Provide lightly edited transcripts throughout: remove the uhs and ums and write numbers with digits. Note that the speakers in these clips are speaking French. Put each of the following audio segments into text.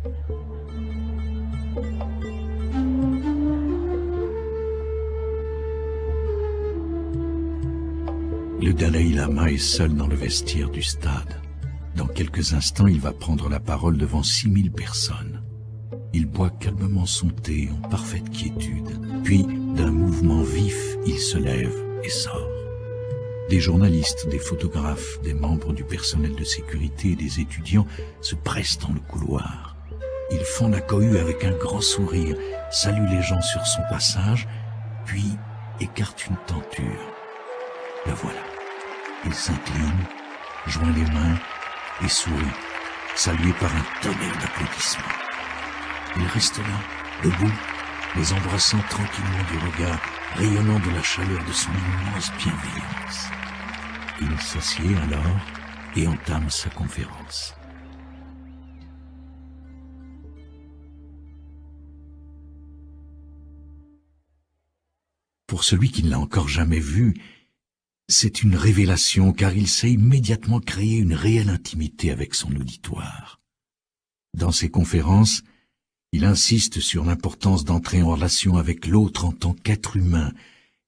Le Dalai Lama est seul dans le vestiaire du stade. Dans quelques instants, il va prendre la parole devant 6000 personnes. Il boit calmement son thé en parfaite quiétude. Puis, d'un mouvement vif, il se lève et sort. Des journalistes, des photographes, des membres du personnel de sécurité et des étudiants se pressent dans le couloir. Ils font la cohue avec un grand sourire, saluent les gens sur son passage, puis écartent une tenture. Le voilà. Il s'incline, joint les mains et sourit, salué par un tonnerre d'applaudissements. Il reste là, debout, les embrassant tranquillement du regard, rayonnant de la chaleur de son immense bienveillance. Il s'assied alors et entame sa conférence. Pour celui qui ne l'a encore jamais vu, c'est une révélation car il sait immédiatement créer une réelle intimité avec son auditoire. Dans ses conférences, il insiste sur l'importance d'entrer en relation avec l'autre en tant qu'être humain,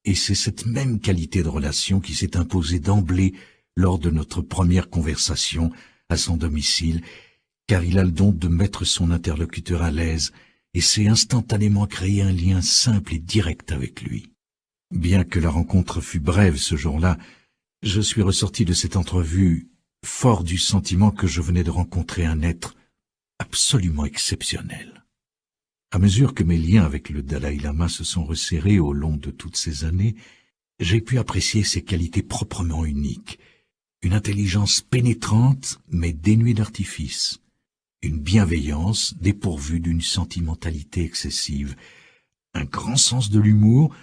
et c'est cette même qualité de relation qui s'est imposée d'emblée lors de notre première conversation à son domicile, car il a le don de mettre son interlocuteur à l'aise et sait instantanément créer un lien simple et direct avec lui. Bien que la rencontre fût brève ce jour-là, je suis ressorti de cette entrevue fort du sentiment que je venais de rencontrer un être absolument exceptionnel. À mesure que mes liens avec le Dalai Lama se sont resserrés au long de toutes ces années, j'ai pu apprécier ses qualités proprement uniques, une intelligence pénétrante mais dénuée d'artifice, une bienveillance dépourvue d'une sentimentalité excessive, un grand sens de l'humour,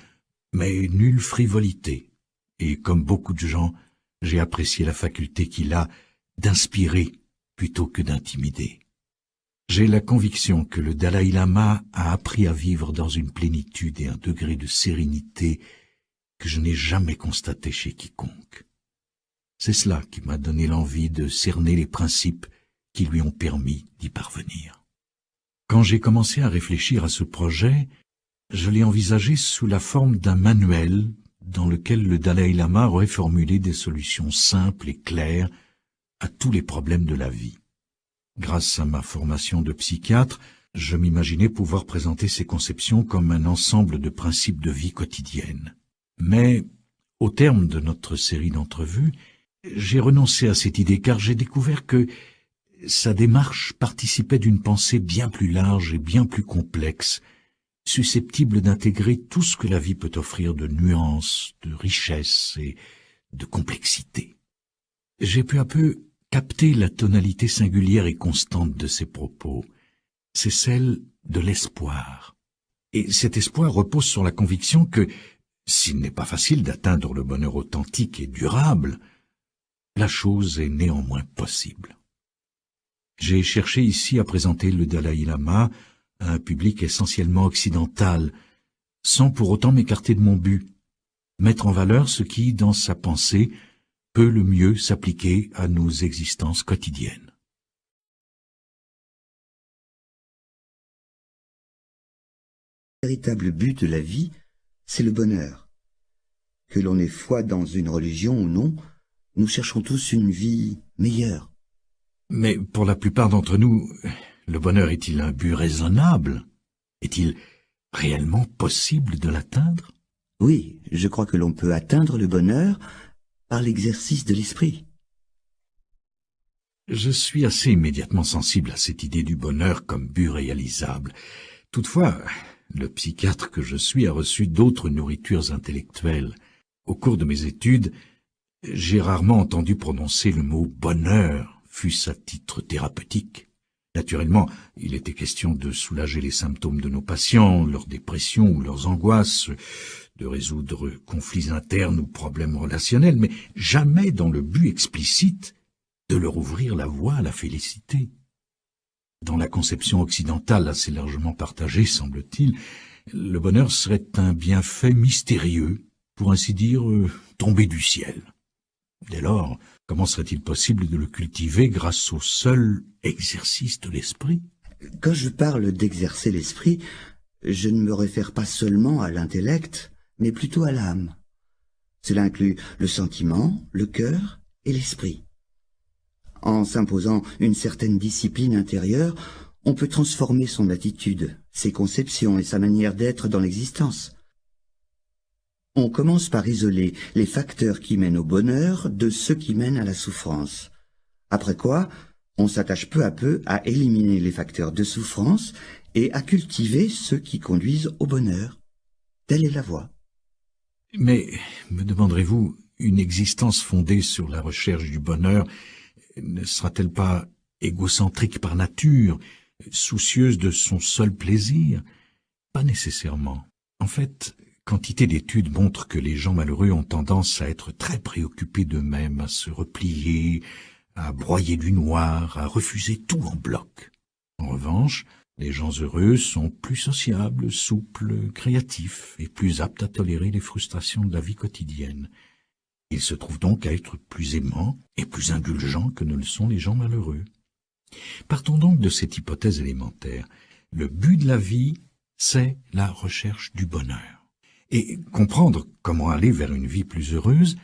mais nulle frivolité, et comme beaucoup de gens, j'ai apprécié la faculté qu'il a d'inspirer plutôt que d'intimider. J'ai la conviction que le Dalai Lama a appris à vivre dans une plénitude et un degré de sérénité que je n'ai jamais constaté chez quiconque. C'est cela qui m'a donné l'envie de cerner les principes qui lui ont permis d'y parvenir. Quand j'ai commencé à réfléchir à ce projet, je l'ai envisagé sous la forme d'un manuel dans lequel le Dalai Lama aurait formulé des solutions simples et claires à tous les problèmes de la vie. Grâce à ma formation de psychiatre, je m'imaginais pouvoir présenter ces conceptions comme un ensemble de principes de vie quotidienne. Mais, au terme de notre série d'entrevues, j'ai renoncé à cette idée car j'ai découvert que sa démarche participait d'une pensée bien plus large et bien plus complexe, susceptible d'intégrer tout ce que la vie peut offrir de nuances, de richesse et de complexité. J'ai peu à peu capté la tonalité singulière et constante de ses propos. C'est celle de l'espoir. Et cet espoir repose sur la conviction que, s'il n'est pas facile d'atteindre le bonheur authentique et durable, la chose est néanmoins possible. J'ai cherché ici à présenter le Dalai Lama à un public essentiellement occidental, sans pour autant m'écarter de mon but, mettre en valeur ce qui, dans sa pensée, peut le mieux s'appliquer à nos existences quotidiennes. Le véritable but de la vie, c'est le bonheur. Que l'on ait foi dans une religion ou non, nous cherchons tous une vie meilleure. Mais pour la plupart d'entre nous, le bonheur est-il un but raisonnable? Est-il réellement possible de l'atteindre? Oui, je crois que l'on peut atteindre le bonheur par l'exercice de l'esprit. Je suis assez immédiatement sensible à cette idée du bonheur comme but réalisable. Toutefois, le psychiatre que je suis a reçu d'autres nourritures intellectuelles. Au cours de mes études, j'ai rarement entendu prononcer le mot « bonheur », fût-ce à titre thérapeutique. Naturellement, il était question de soulager les symptômes de nos patients, leurs dépressions ou leurs angoisses, de résoudre conflits internes ou problèmes relationnels, mais jamais dans le but explicite de leur ouvrir la voie à la félicité. Dans la conception occidentale assez largement partagée, semble-t-il, le bonheur serait un bienfait mystérieux, pour ainsi dire, tombé du ciel. Dès lors, comment serait-il possible de le cultiver grâce au seul exercice de l'esprit? Quand je parle d'exercer l'esprit, je ne me réfère pas seulement à l'intellect, mais plutôt à l'âme. Cela inclut le sentiment, le cœur et l'esprit. En s'imposant une certaine discipline intérieure, on peut transformer son attitude, ses conceptions et sa manière d'être dans l'existence. On commence par isoler les facteurs qui mènent au bonheur de ceux qui mènent à la souffrance. Après quoi, on s'attache peu à peu à éliminer les facteurs de souffrance et à cultiver ceux qui conduisent au bonheur. Telle est la voie. Mais, me demanderez-vous, une existence fondée sur la recherche du bonheur ne sera-t-elle pas égocentrique par nature, soucieuse de son seul plaisir? Pas nécessairement. En fait, quantité d'études montrent que les gens malheureux ont tendance à être très préoccupés d'eux-mêmes, à se replier, à broyer du noir, à refuser tout en bloc. En revanche, les gens heureux sont plus sociables, souples, créatifs et plus aptes à tolérer les frustrations de la vie quotidienne. Ils se trouvent donc à être plus aimants et plus indulgents que ne le sont les gens malheureux. Partons donc de cette hypothèse élémentaire. Le but de la vie, c'est la recherche du bonheur. Et comprendre comment aller vers une vie plus heureuse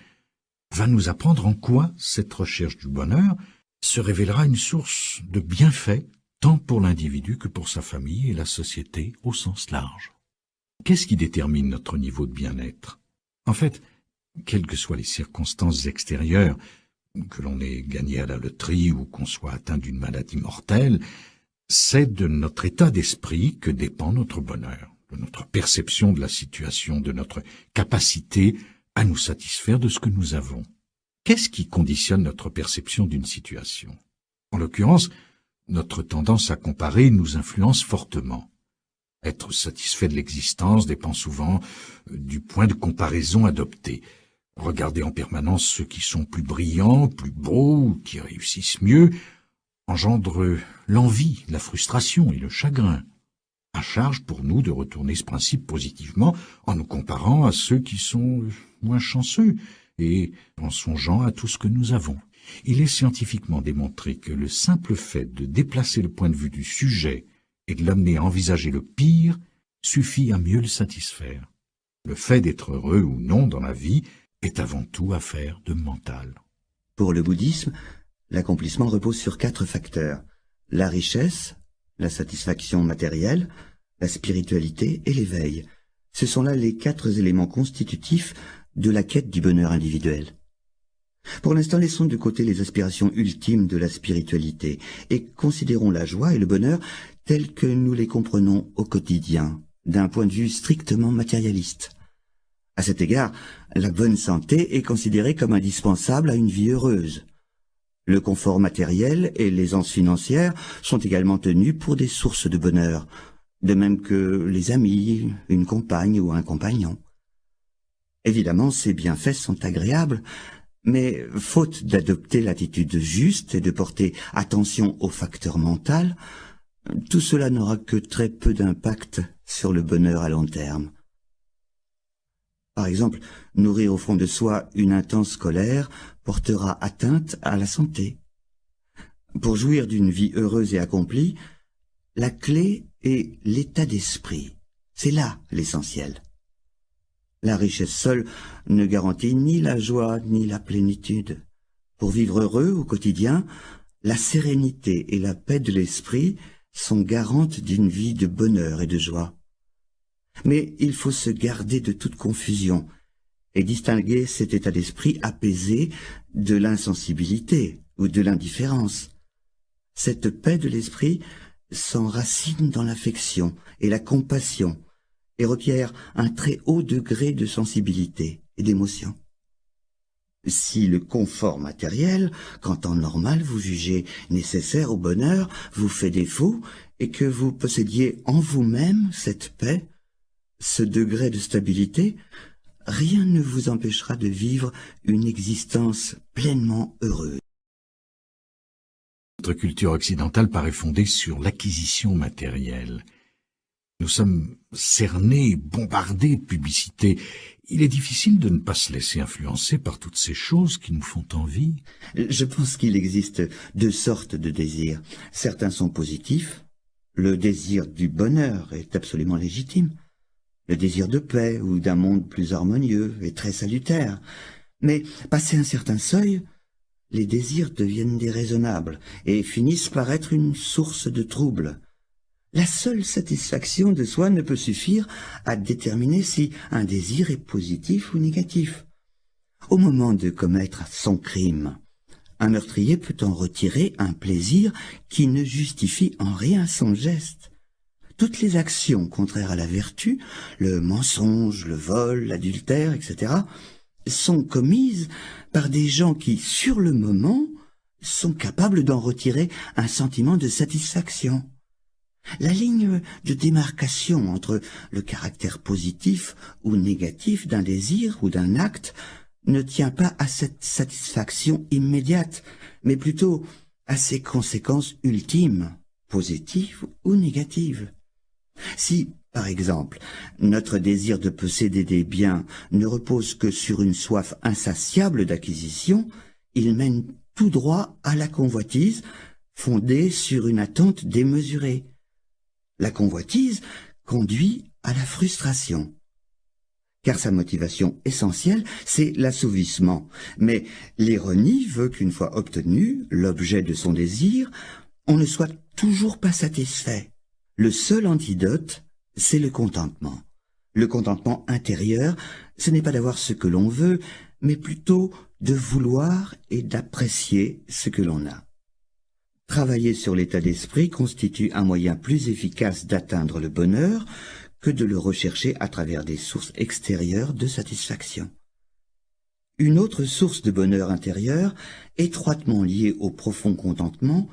va nous apprendre en quoi cette recherche du bonheur se révélera une source de bienfaits tant pour l'individu que pour sa famille et la société au sens large. Qu'est-ce qui détermine notre niveau de bien-être? En fait, quelles que soient les circonstances extérieures, que l'on ait gagné à la loterie ou qu'on soit atteint d'une maladie mortelle, c'est de notre état d'esprit que dépend notre bonheur, de notre perception de la situation, de notre capacité à nous satisfaire de ce que nous avons. Qu'est-ce qui conditionne notre perception d'une situation? En l'occurrence, notre tendance à comparer nous influence fortement. Être satisfait de l'existence dépend souvent du point de comparaison adopté. Regarder en permanence ceux qui sont plus brillants, plus beaux, qui réussissent mieux, engendre l'envie, la frustration et le chagrin. À charge pour nous de retourner ce principe positivement en nous comparant à ceux qui sont moins chanceux et en songeant à tout ce que nous avons. Il est scientifiquement démontré que le simple fait de déplacer le point de vue du sujet et de l'amener à envisager le pire suffit à mieux le satisfaire. Le fait d'être heureux ou non dans la vie est avant tout affaire de mental. Pour le bouddhisme, l'accomplissement repose sur 4 facteurs: la richesse, la satisfaction matérielle, la spiritualité et l'éveil. Ce sont là les 4 éléments constitutifs de la quête du bonheur individuel. Pour l'instant, laissons de côté les aspirations ultimes de la spiritualité et considérons la joie et le bonheur tels que nous les comprenons au quotidien, d'un point de vue strictement matérialiste. À cet égard, la bonne santé est considérée comme indispensable à une vie heureuse. Le confort matériel et l'aisance financière sont également tenus pour des sources de bonheur, de même que les amis, une compagne ou un compagnon. Évidemment, ces bienfaits sont agréables, mais faute d'adopter l'attitude juste et de porter attention au facteur mental, tout cela n'aura que très peu d'impact sur le bonheur à long terme. Par exemple, nourrir au fond de soi une intense colère portera atteinte à la santé. Pour jouir d'une vie heureuse et accomplie, la clé est l'état d'esprit. C'est là l'essentiel. La richesse seule ne garantit ni la joie ni la plénitude. Pour vivre heureux au quotidien, la sérénité et la paix de l'esprit sont garantes d'une vie de bonheur et de joie. Mais il faut se garder de toute confusion et distinguer cet état d'esprit apaisé de l'insensibilité ou de l'indifférence. Cette paix de l'esprit s'enracine dans l'affection et la compassion et requiert un très haut degré de sensibilité et d'émotion. Si le confort matériel, qu'en temps normal vous jugez nécessaire au bonheur, vous fait défaut et que vous possédiez en vous-même cette paix, ce degré de stabilité, rien ne vous empêchera de vivre une existence pleinement heureuse. Notre culture occidentale paraît fondée sur l'acquisition matérielle. Nous sommes cernés, bombardés de publicités. Il est difficile de ne pas se laisser influencer par toutes ces choses qui nous font envie. Je pense qu'il existe 2 sortes de désirs. Certains sont positifs, Le désir du bonheur est absolument légitime. Le désir de paix ou d'un monde plus harmonieux est très salutaire. Mais, passé un certain seuil, les désirs deviennent déraisonnables et finissent par être une source de trouble. La seule satisfaction de soi ne peut suffire à déterminer si un désir est positif ou négatif. Au moment de commettre son crime, un meurtrier peut en retirer un plaisir qui ne justifie en rien son geste. Toutes les actions contraires à la vertu, le mensonge, le vol, l'adultère, etc., sont commises par des gens qui, sur le moment, sont capables d'en retirer un sentiment de satisfaction. La ligne de démarcation entre le caractère positif ou négatif d'un désir ou d'un acte ne tient pas à cette satisfaction immédiate, mais plutôt à ses conséquences ultimes, positives ou négatives. Si, par exemple, notre désir de posséder des biens ne repose que sur une soif insatiable d'acquisition, il mène tout droit à la convoitise, fondée sur une attente démesurée. La convoitise conduit à la frustration, car sa motivation essentielle, c'est l'assouvissement. Mais l'ironie veut qu'une fois obtenu l'objet de son désir, on ne soit toujours pas satisfait. Le seul antidote, c'est le contentement. Le contentement intérieur, ce n'est pas d'avoir ce que l'on veut, mais plutôt de vouloir et d'apprécier ce que l'on a. Travailler sur l'état d'esprit constitue un moyen plus efficace d'atteindre le bonheur que de le rechercher à travers des sources extérieures de satisfaction. Une autre source de bonheur intérieur, étroitement liée au profond contentement,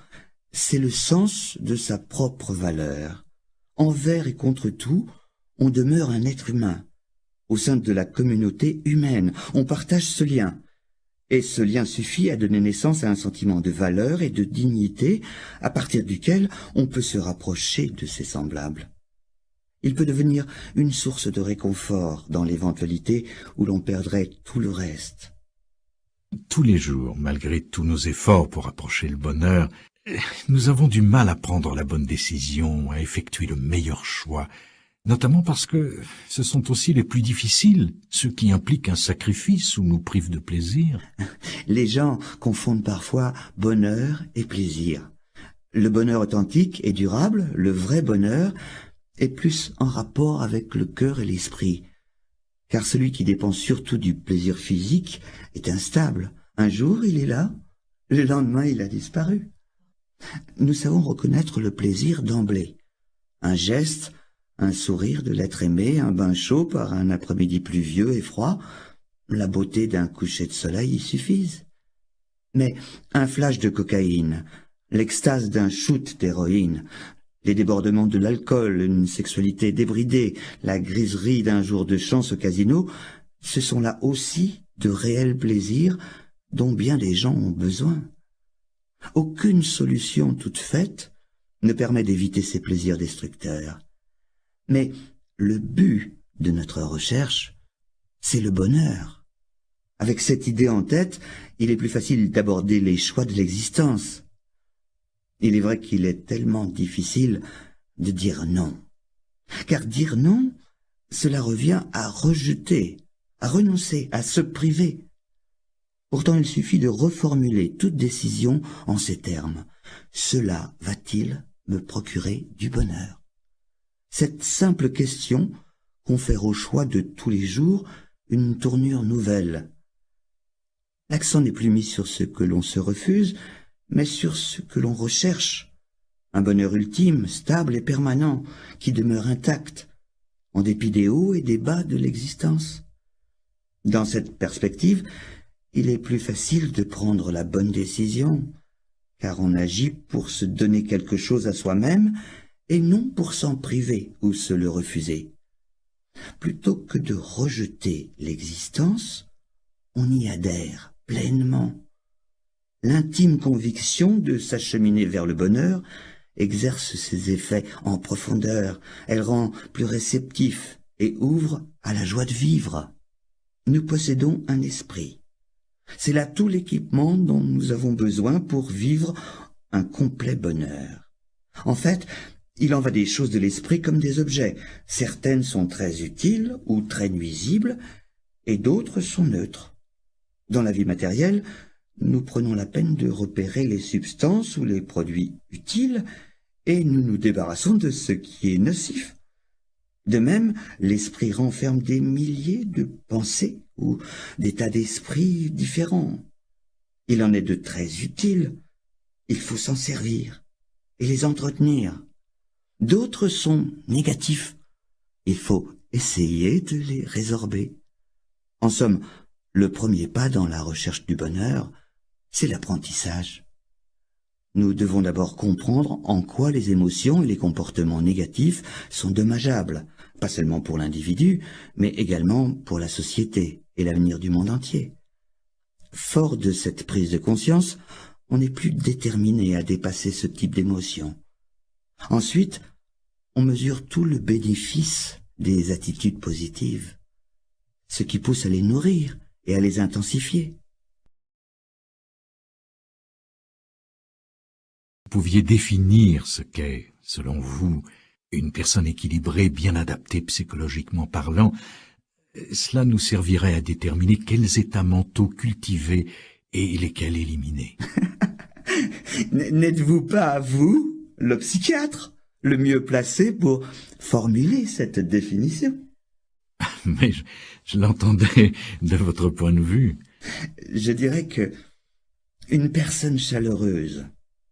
c'est le sens de sa propre valeur. Envers et contre tout, on demeure un être humain. Au sein de la communauté humaine, on partage ce lien. Et ce lien suffit à donner naissance à un sentiment de valeur et de dignité, à partir duquel on peut se rapprocher de ses semblables. Il peut devenir une source de réconfort dans l'éventualité où l'on perdrait tout le reste. Tous les jours, malgré tous nos efforts pour approcher le bonheur, nous avons du mal à prendre la bonne décision, à effectuer le meilleur choix, notamment parce que ce sont aussi les plus difficiles, ceux qui impliquent un sacrifice ou nous privent de plaisir. Les gens confondent parfois bonheur et plaisir. Le bonheur authentique et durable, le vrai bonheur, est plus en rapport avec le cœur et l'esprit. Car celui qui dépend surtout du plaisir physique est instable. Un jour, il est là, le lendemain, il a disparu. Nous savons reconnaître le plaisir d'emblée. Un geste, un sourire de l'être aimé, un bain chaud par un après-midi pluvieux et froid, la beauté d'un coucher de soleil y suffisent. Mais un flash de cocaïne, l'extase d'un shoot d'héroïne, les débordements de l'alcool, une sexualité débridée, la griserie d'un jour de chance au casino, ce sont là aussi de réels plaisirs dont bien des gens ont besoin. Aucune solution toute faite ne permet d'éviter ces plaisirs destructeurs. Mais le but de notre recherche, c'est le bonheur. Avec cette idée en tête, il est plus facile d'aborder les choix de l'existence. Il est vrai qu'il est tellement difficile de dire non. Car dire non, cela revient à rejeter, à renoncer, à se priver. Pourtant, il suffit de reformuler toute décision en ces termes. Cela va-t-il me procurer du bonheur? Cette simple question confère au choix de tous les jours une tournure nouvelle. L'accent n'est plus mis sur ce que l'on se refuse, mais sur ce que l'on recherche. Un bonheur ultime, stable et permanent, qui demeure intact, en dépit des hauts et des bas de l'existence. Dans cette perspective, il est plus facile de prendre la bonne décision, car on agit pour se donner quelque chose à soi-même, et non pour s'en priver ou se le refuser. Plutôt que de rejeter l'existence, on y adhère pleinement. L'intime conviction de s'acheminer vers le bonheur exerce ses effets en profondeur, elle rend plus réceptif et ouvre à la joie de vivre. Nous possédons un esprit. C'est là tout l'équipement dont nous avons besoin pour vivre un complet bonheur. En fait, Il en va des choses de l'esprit comme des objets. Certaines sont très utiles ou très nuisibles, et d'autres sont neutres. Dans la vie matérielle, nous prenons la peine de repérer les substances ou les produits utiles, et nous nous débarrassons de ce qui est nocif. De même, l'esprit renferme des milliers de pensées ou d'états d'esprit différents. Il en est de très utiles. Il faut s'en servir et les entretenir. D'autres sont négatifs. Il faut essayer de les résorber. En somme, le premier pas dans la recherche du bonheur, c'est l'apprentissage. Nous devons d'abord comprendre en quoi les émotions et les comportements négatifs sont dommageables, pas seulement pour l'individu, mais également pour la société et l'avenir du monde entier. Fort de cette prise de conscience, on n'est plus déterminé à dépasser ce type d'émotion. Ensuite, on mesure tout le bénéfice des attitudes positives, ce qui pousse à les nourrir et à les intensifier. Vous pouviez définir ce qu'est, selon vous, une personne équilibrée, bien adaptée psychologiquement parlant. Cela nous servirait à déterminer quels états mentaux cultiver et lesquels éliminer. N'êtes-vous pas, vous, le psychiatre, le mieux placé pour formuler cette définition? Mais je l'entendais de votre point de vue. Je dirais que une personne chaleureuse,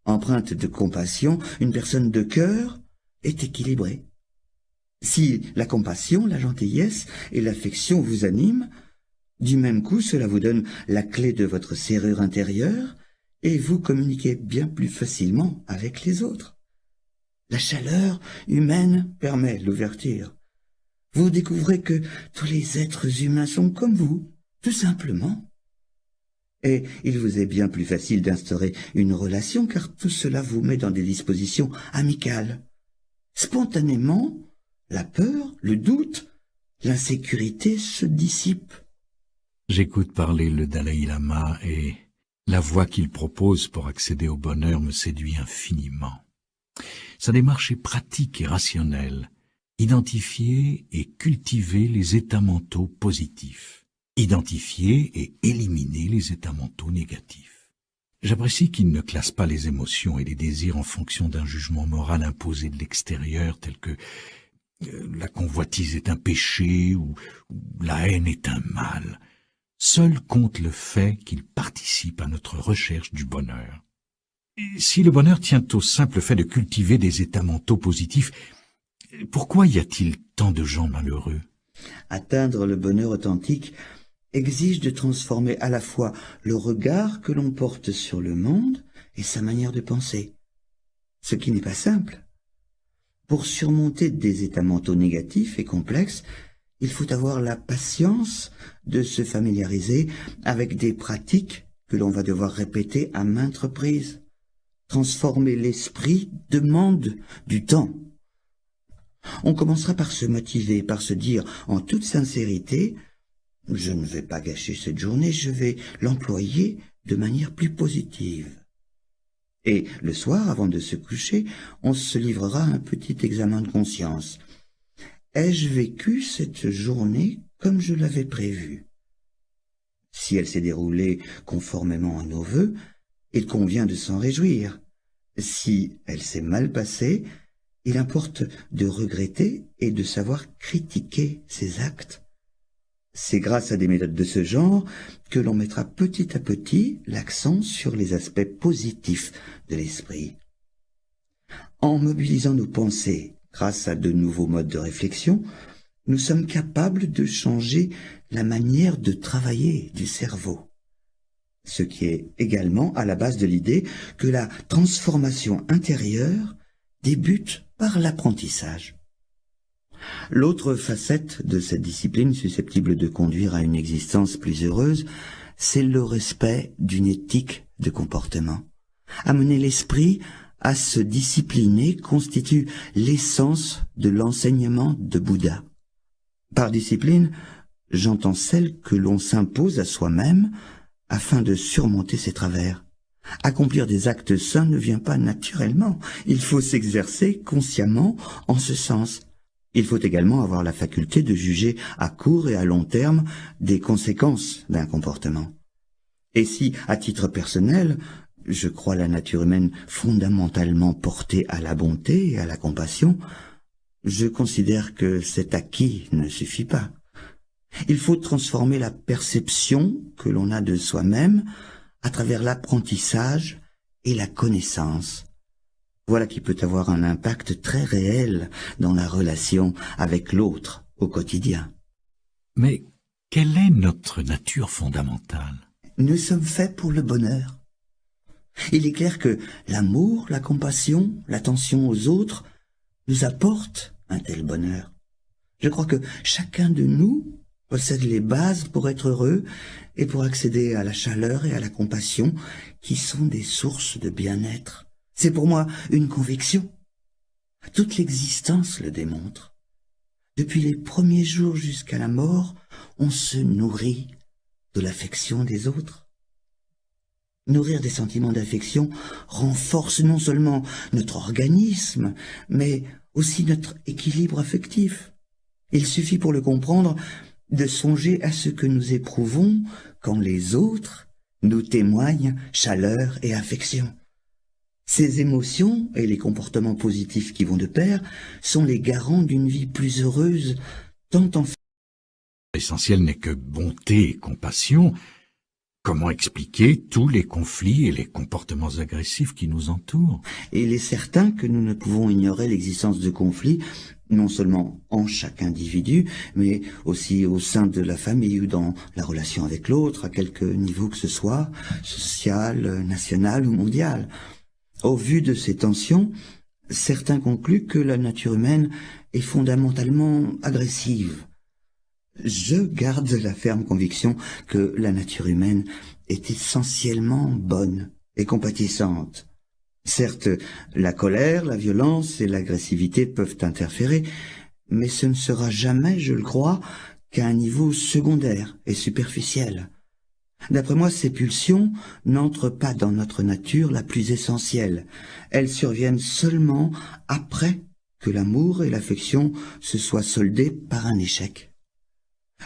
empreinte de compassion, une personne de cœur, est équilibrée. Si la compassion, la gentillesse et l'affection vous animent, du même coup cela vous donne la clé de votre serrure intérieure et vous communiquez bien plus facilement avec les autres. La chaleur humaine permet l'ouverture. Vous découvrez que tous les êtres humains sont comme vous, tout simplement. Et il vous est bien plus facile d'instaurer une relation car tout cela vous met dans des dispositions amicales. Spontanément, la peur, le doute, l'insécurité se dissipent. J'écoute parler le Dalai Lama et la voie qu'il propose pour accéder au bonheur me séduit infiniment. Sa démarche est pratique et rationnelle. Identifier et cultiver les états mentaux positifs. Identifier et éliminer les états mentaux négatifs. J'apprécie qu'il ne classe pas les émotions et les désirs en fonction d'un jugement moral imposé de l'extérieur tel que la convoitise est un péché ou la haine est un mal. Seul compte le fait qu'il participe à notre recherche du bonheur. Et si le bonheur tient au simple fait de cultiver des états mentaux positifs, pourquoi y a-t-il tant de gens malheureux? Atteindre le bonheur authentique exige de transformer à la fois le regard que l'on porte sur le monde et sa manière de penser, ce qui n'est pas simple. Pour surmonter des états mentaux négatifs et complexes, il faut avoir la patience de se familiariser avec des pratiques que l'on va devoir répéter à maintes reprises. Transformer l'esprit demande du temps. On commencera par se motiver, par se dire en toute sincérité « Je ne vais pas gâcher cette journée, je vais l'employer de manière plus positive ». Et le soir, avant de se coucher, on se livrera à un petit examen de conscience. Ai-je vécu cette journée comme je l'avais prévu? Si elle s'est déroulée conformément à nos vœux, il convient de s'en réjouir. Si elle s'est mal passée, il importe de regretter et de savoir critiquer ses actes. C'est grâce à des méthodes de ce genre que l'on mettra petit à petit l'accent sur les aspects positifs de l'esprit. En mobilisant nos pensées grâce à de nouveaux modes de réflexion, nous sommes capables de changer la manière de travailler du cerveau. Ce qui est également à la base de l'idée que la transformation intérieure débute par l'apprentissage. L'autre facette de cette discipline susceptible de conduire à une existence plus heureuse, c'est le respect d'une éthique de comportement. Amener l'esprit à se discipliner constitue l'essence de l'enseignement de Bouddha. Par discipline, j'entends celle que l'on s'impose à soi-même afin de surmonter ses travers. Accomplir des actes sains ne vient pas naturellement. Il faut s'exercer consciemment en ce sens. Il faut également avoir la faculté de juger à court et à long terme des conséquences d'un comportement. Et si, à titre personnel, je crois la nature humaine fondamentalement portée à la bonté et à la compassion, je considère que cet acquis ne suffit pas. Il faut transformer la perception que l'on a de soi-même à travers l'apprentissage et la connaissance. Voilà qui peut avoir un impact très réel dans la relation avec l'autre au quotidien. Mais quelle est notre nature fondamentale? Nous sommes faits pour le bonheur. Il est clair que l'amour, la compassion, l'attention aux autres nous apportent un tel bonheur. Je crois que chacun de nous possède les bases pour être heureux et pour accéder à la chaleur et à la compassion qui sont des sources de bien-être. C'est pour moi une conviction. Toute l'existence le démontre. Depuis les premiers jours jusqu'à la mort, on se nourrit de l'affection des autres. Nourrir des sentiments d'affection renforce non seulement notre organisme, mais aussi notre équilibre affectif. Il suffit pour le comprendre de songer à ce que nous éprouvons quand les autres nous témoignent chaleur et affection. Ces émotions et les comportements positifs qui vont de pair sont les garants d'une vie plus heureuse, tant en fait. L'essentiel n'est que bonté et compassion. Comment expliquer tous les conflits et les comportements agressifs qui nous entourent? Et il est certain que nous ne pouvons ignorer l'existence de conflits, non seulement en chaque individu, mais aussi au sein de la famille ou dans la relation avec l'autre, à quelque niveau que ce soit, social, national ou mondial. Au vu de ces tensions, certains concluent que la nature humaine est fondamentalement agressive. Je garde la ferme conviction que la nature humaine est essentiellement bonne et compatissante. Certes, la colère, la violence et l'agressivité peuvent interférer, mais ce ne sera jamais, je le crois, qu'à un niveau secondaire et superficiel. D'après moi, ces pulsions n'entrent pas dans notre nature la plus essentielle. Elles surviennent seulement après que l'amour et l'affection se soient soldés par un échec.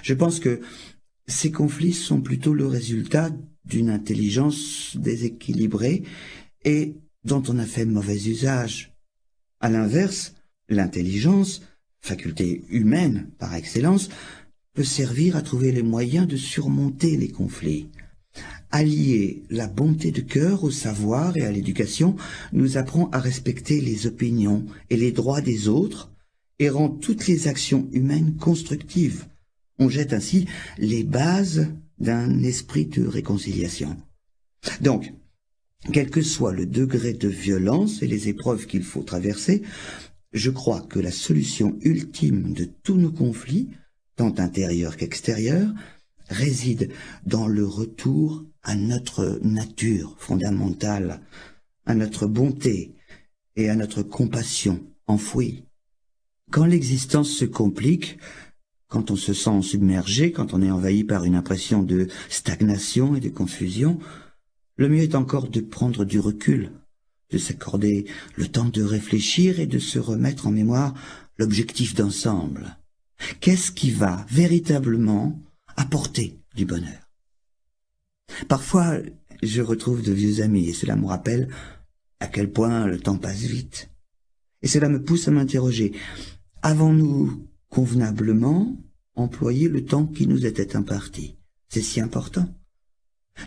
Je pense que ces conflits sont plutôt le résultat d'une intelligence déséquilibrée et dont on a fait mauvais usage. À l'inverse, l'intelligence, faculté humaine par excellence, peut servir à trouver les moyens de surmonter les conflits. Allier la bonté de cœur au savoir et à l'éducation nous apprend à respecter les opinions et les droits des autres et rend toutes les actions humaines constructives. On jette ainsi les bases d'un esprit de réconciliation. Donc, quel que soit le degré de violence et les épreuves qu'il faut traverser, je crois que la solution ultime de tous nos conflits, tant intérieurs qu'extérieurs, réside dans le retour à notre nature fondamentale, à notre bonté et à notre compassion enfouie. Quand l'existence se complique, quand on se sent submergé, quand on est envahi par une impression de stagnation et de confusion, le mieux est encore de prendre du recul, de s'accorder le temps de réfléchir et de se remettre en mémoire l'objectif d'ensemble. Qu'est-ce qui va véritablement apporter du bonheur? Parfois, je retrouve de vieux amis et cela me rappelle à quel point le temps passe vite. Et cela me pousse à m'interroger. Avons-nous convenablement employer le temps qui nous était imparti? C'est si important.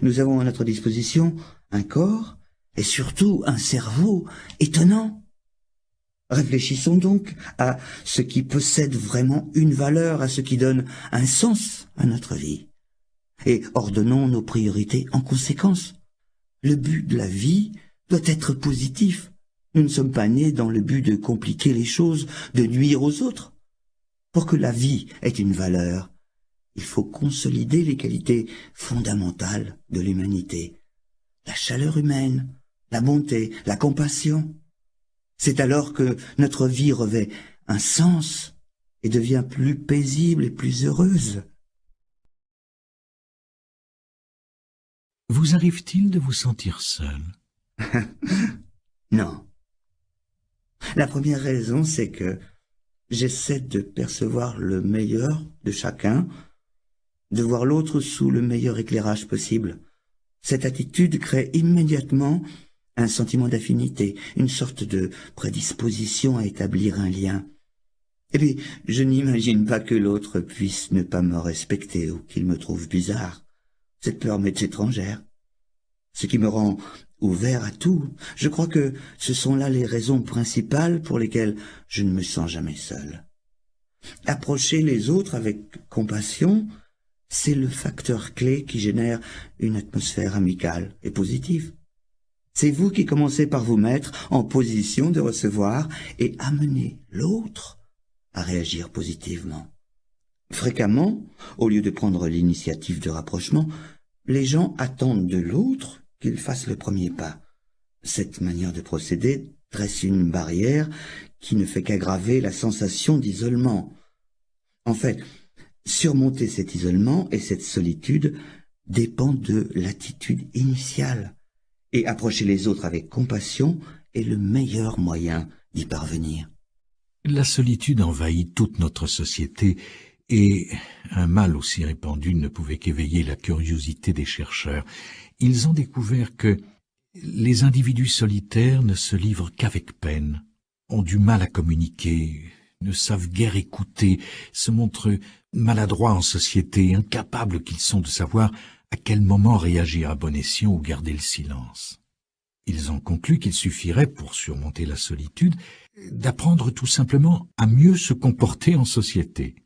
Nous avons à notre disposition un corps et surtout un cerveau étonnant. Réfléchissons donc à ce qui possède vraiment une valeur, à ce qui donne un sens à notre vie. Et ordonnons nos priorités en conséquence. Le but de la vie doit être positif. Nous ne sommes pas nés dans le but de compliquer les choses, de nuire aux autres. Pour que la vie ait une valeur, il faut consolider les qualités fondamentales de l'humanité. La chaleur humaine, la bonté, la compassion. C'est alors que notre vie revêt un sens et devient plus paisible et plus heureuse. Vous arrive-t-il de vous sentir seul? Non. La première raison, c'est que j'essaie de percevoir le meilleur de chacun, de voir l'autre sous le meilleur éclairage possible. Cette attitude crée immédiatement un sentiment d'affinité, une sorte de prédisposition à établir un lien. Et puis, je n'imagine pas que l'autre puisse ne pas me respecter ou qu'il me trouve bizarre. Cette peur m'est étrangère. Ce qui me rend ouvert à tout. Je crois que ce sont là les raisons principales pour lesquelles je ne me sens jamais seul. Approcher les autres avec compassion, c'est le facteur clé qui génère une atmosphère amicale et positive. C'est vous qui commencez par vous mettre en position de recevoir et amener l'autre à réagir positivement. Fréquemment, au lieu de prendre l'initiative de rapprochement, les gens attendent de l'autre qu'il fasse le premier pas. Cette manière de procéder dresse une barrière qui ne fait qu'aggraver la sensation d'isolement. En fait, surmonter cet isolement et cette solitude dépend de l'attitude initiale, et approcher les autres avec compassion est le meilleur moyen d'y parvenir. La solitude envahit toute notre société, et un mal aussi répandu ne pouvait qu'éveiller la curiosité des chercheurs. Ils ont découvert que les individus solitaires ne se livrent qu'avec peine, ont du mal à communiquer, ne savent guère écouter, se montrent maladroits en société, incapables qu'ils sont de savoir à quel moment réagir à bon escient ou garder le silence. Ils ont conclu qu'il suffirait, pour surmonter la solitude, d'apprendre tout simplement à mieux se comporter en société.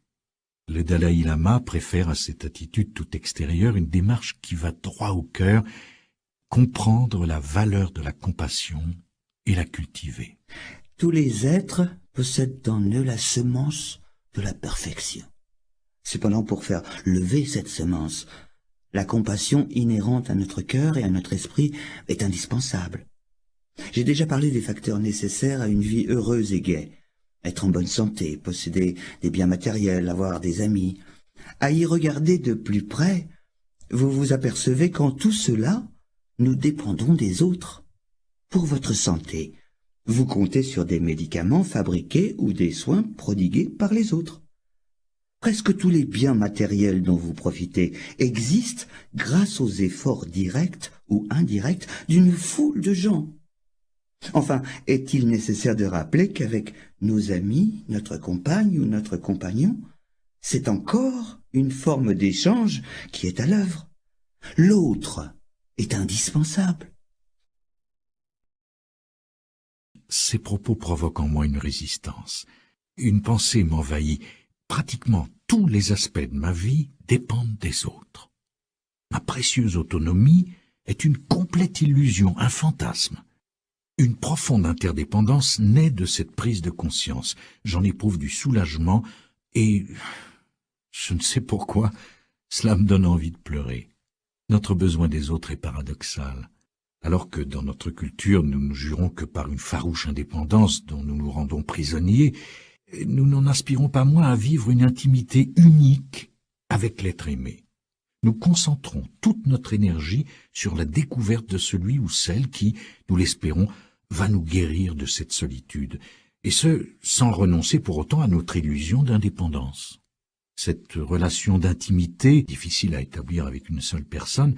Le Dalai Lama préfère à cette attitude tout extérieure une démarche qui va droit au cœur, comprendre la valeur de la compassion et la cultiver. Tous les êtres possèdent en eux la semence de la perfection. Cependant, pour faire lever cette semence, la compassion inhérente à notre cœur et à notre esprit est indispensable. J'ai déjà parlé des facteurs nécessaires à une vie heureuse et gaie. Être en bonne santé, posséder des biens matériels, avoir des amis. À y regarder de plus près, vous vous apercevez qu'en tout cela, nous dépendons des autres. Pour votre santé, vous comptez sur des médicaments fabriqués ou des soins prodigués par les autres. Presque tous les biens matériels dont vous profitez existent grâce aux efforts directs ou indirects d'une foule de gens. Enfin, est-il nécessaire de rappeler qu'avec nos amis, notre compagne ou notre compagnon, c'est encore une forme d'échange qui est à l'œuvre. L'autre est indispensable. Ces propos provoquent en moi une résistance. Une pensée m'envahit. Pratiquement tous les aspects de ma vie dépendent des autres. Ma précieuse autonomie est une complète illusion, un fantasme. Une profonde interdépendance naît de cette prise de conscience. J'en éprouve du soulagement et, je ne sais pourquoi, cela me donne envie de pleurer. Notre besoin des autres est paradoxal. Alors que dans notre culture, nous ne jurons que par une farouche indépendance dont nous nous rendons prisonniers, nous n'en aspirons pas moins à vivre une intimité unique avec l'être aimé. Nous concentrons toute notre énergie sur la découverte de celui ou celle qui, nous l'espérons, va nous guérir de cette solitude, et ce, sans renoncer pour autant à notre illusion d'indépendance. Cette relation d'intimité, difficile à établir avec une seule personne,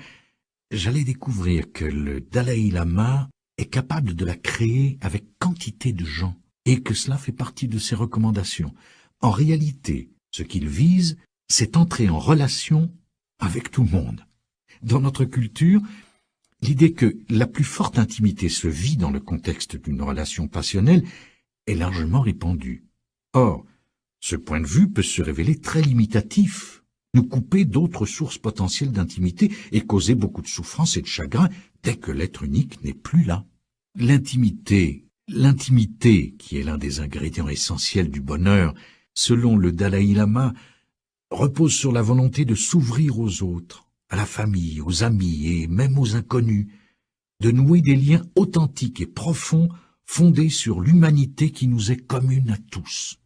j'allais découvrir que le Dalai Lama est capable de la créer avec quantité de gens, et que cela fait partie de ses recommandations. En réalité, ce qu'il vise, c'est entrer en relation avec tout le monde. Dans notre culture, l'idée que la plus forte intimité se vit dans le contexte d'une relation passionnelle est largement répandue. Or, ce point de vue peut se révéler très limitatif, nous couper d'autres sources potentielles d'intimité et causer beaucoup de souffrance et de chagrin dès que l'être unique n'est plus là. L'intimité, qui est l'un des ingrédients essentiels du bonheur, selon le Dalai Lama, repose sur la volonté de s'ouvrir aux autres, à la famille, aux amis et même aux inconnus, de nouer des liens authentiques et profonds fondés sur l'humanité qui nous est commune à tous.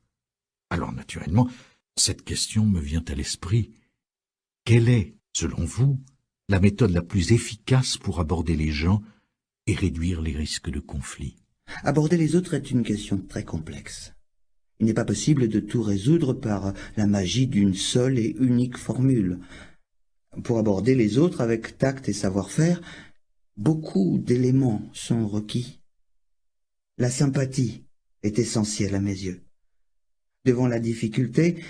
Alors naturellement, cette question me vient à l'esprit. Quelle est, selon vous, la méthode la plus efficace pour aborder les gens et réduire les risques de conflit. Aborder les autres est une question très complexe. Il n'est pas possible de tout résoudre par la magie d'une seule et unique formule. Pour aborder les autres avec tact et savoir-faire, beaucoup d'éléments sont requis. La sympathie est essentielle à mes yeux. Devant la difficulté,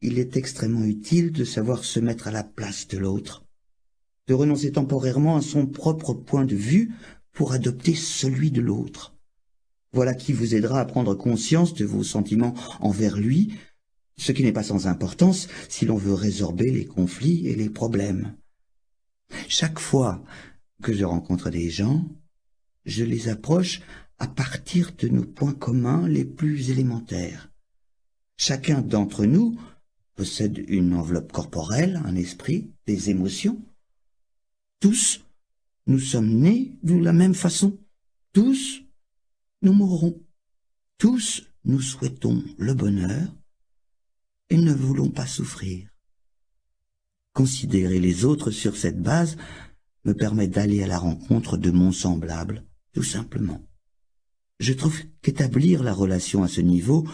il est extrêmement utile de savoir se mettre à la place de l'autre, de renoncer temporairement à son propre point de vue pour adopter celui de l'autre. Voilà qui vous aidera à prendre conscience de vos sentiments envers lui, ce qui n'est pas sans importance si l'on veut résorber les conflits et les problèmes. Chaque fois que je rencontre des gens, je les approche à partir de nos points communs les plus élémentaires. Chacun d'entre nous possède une enveloppe corporelle, un esprit, des émotions. Tous, nous sommes nés de la même façon. Tous, nous mourrons. Tous, nous souhaitons le bonheur et ne voulons pas souffrir. Considérer les autres sur cette base me permet d'aller à la rencontre de mon semblable, tout simplement. Je trouve qu'établir la relation à ce niveau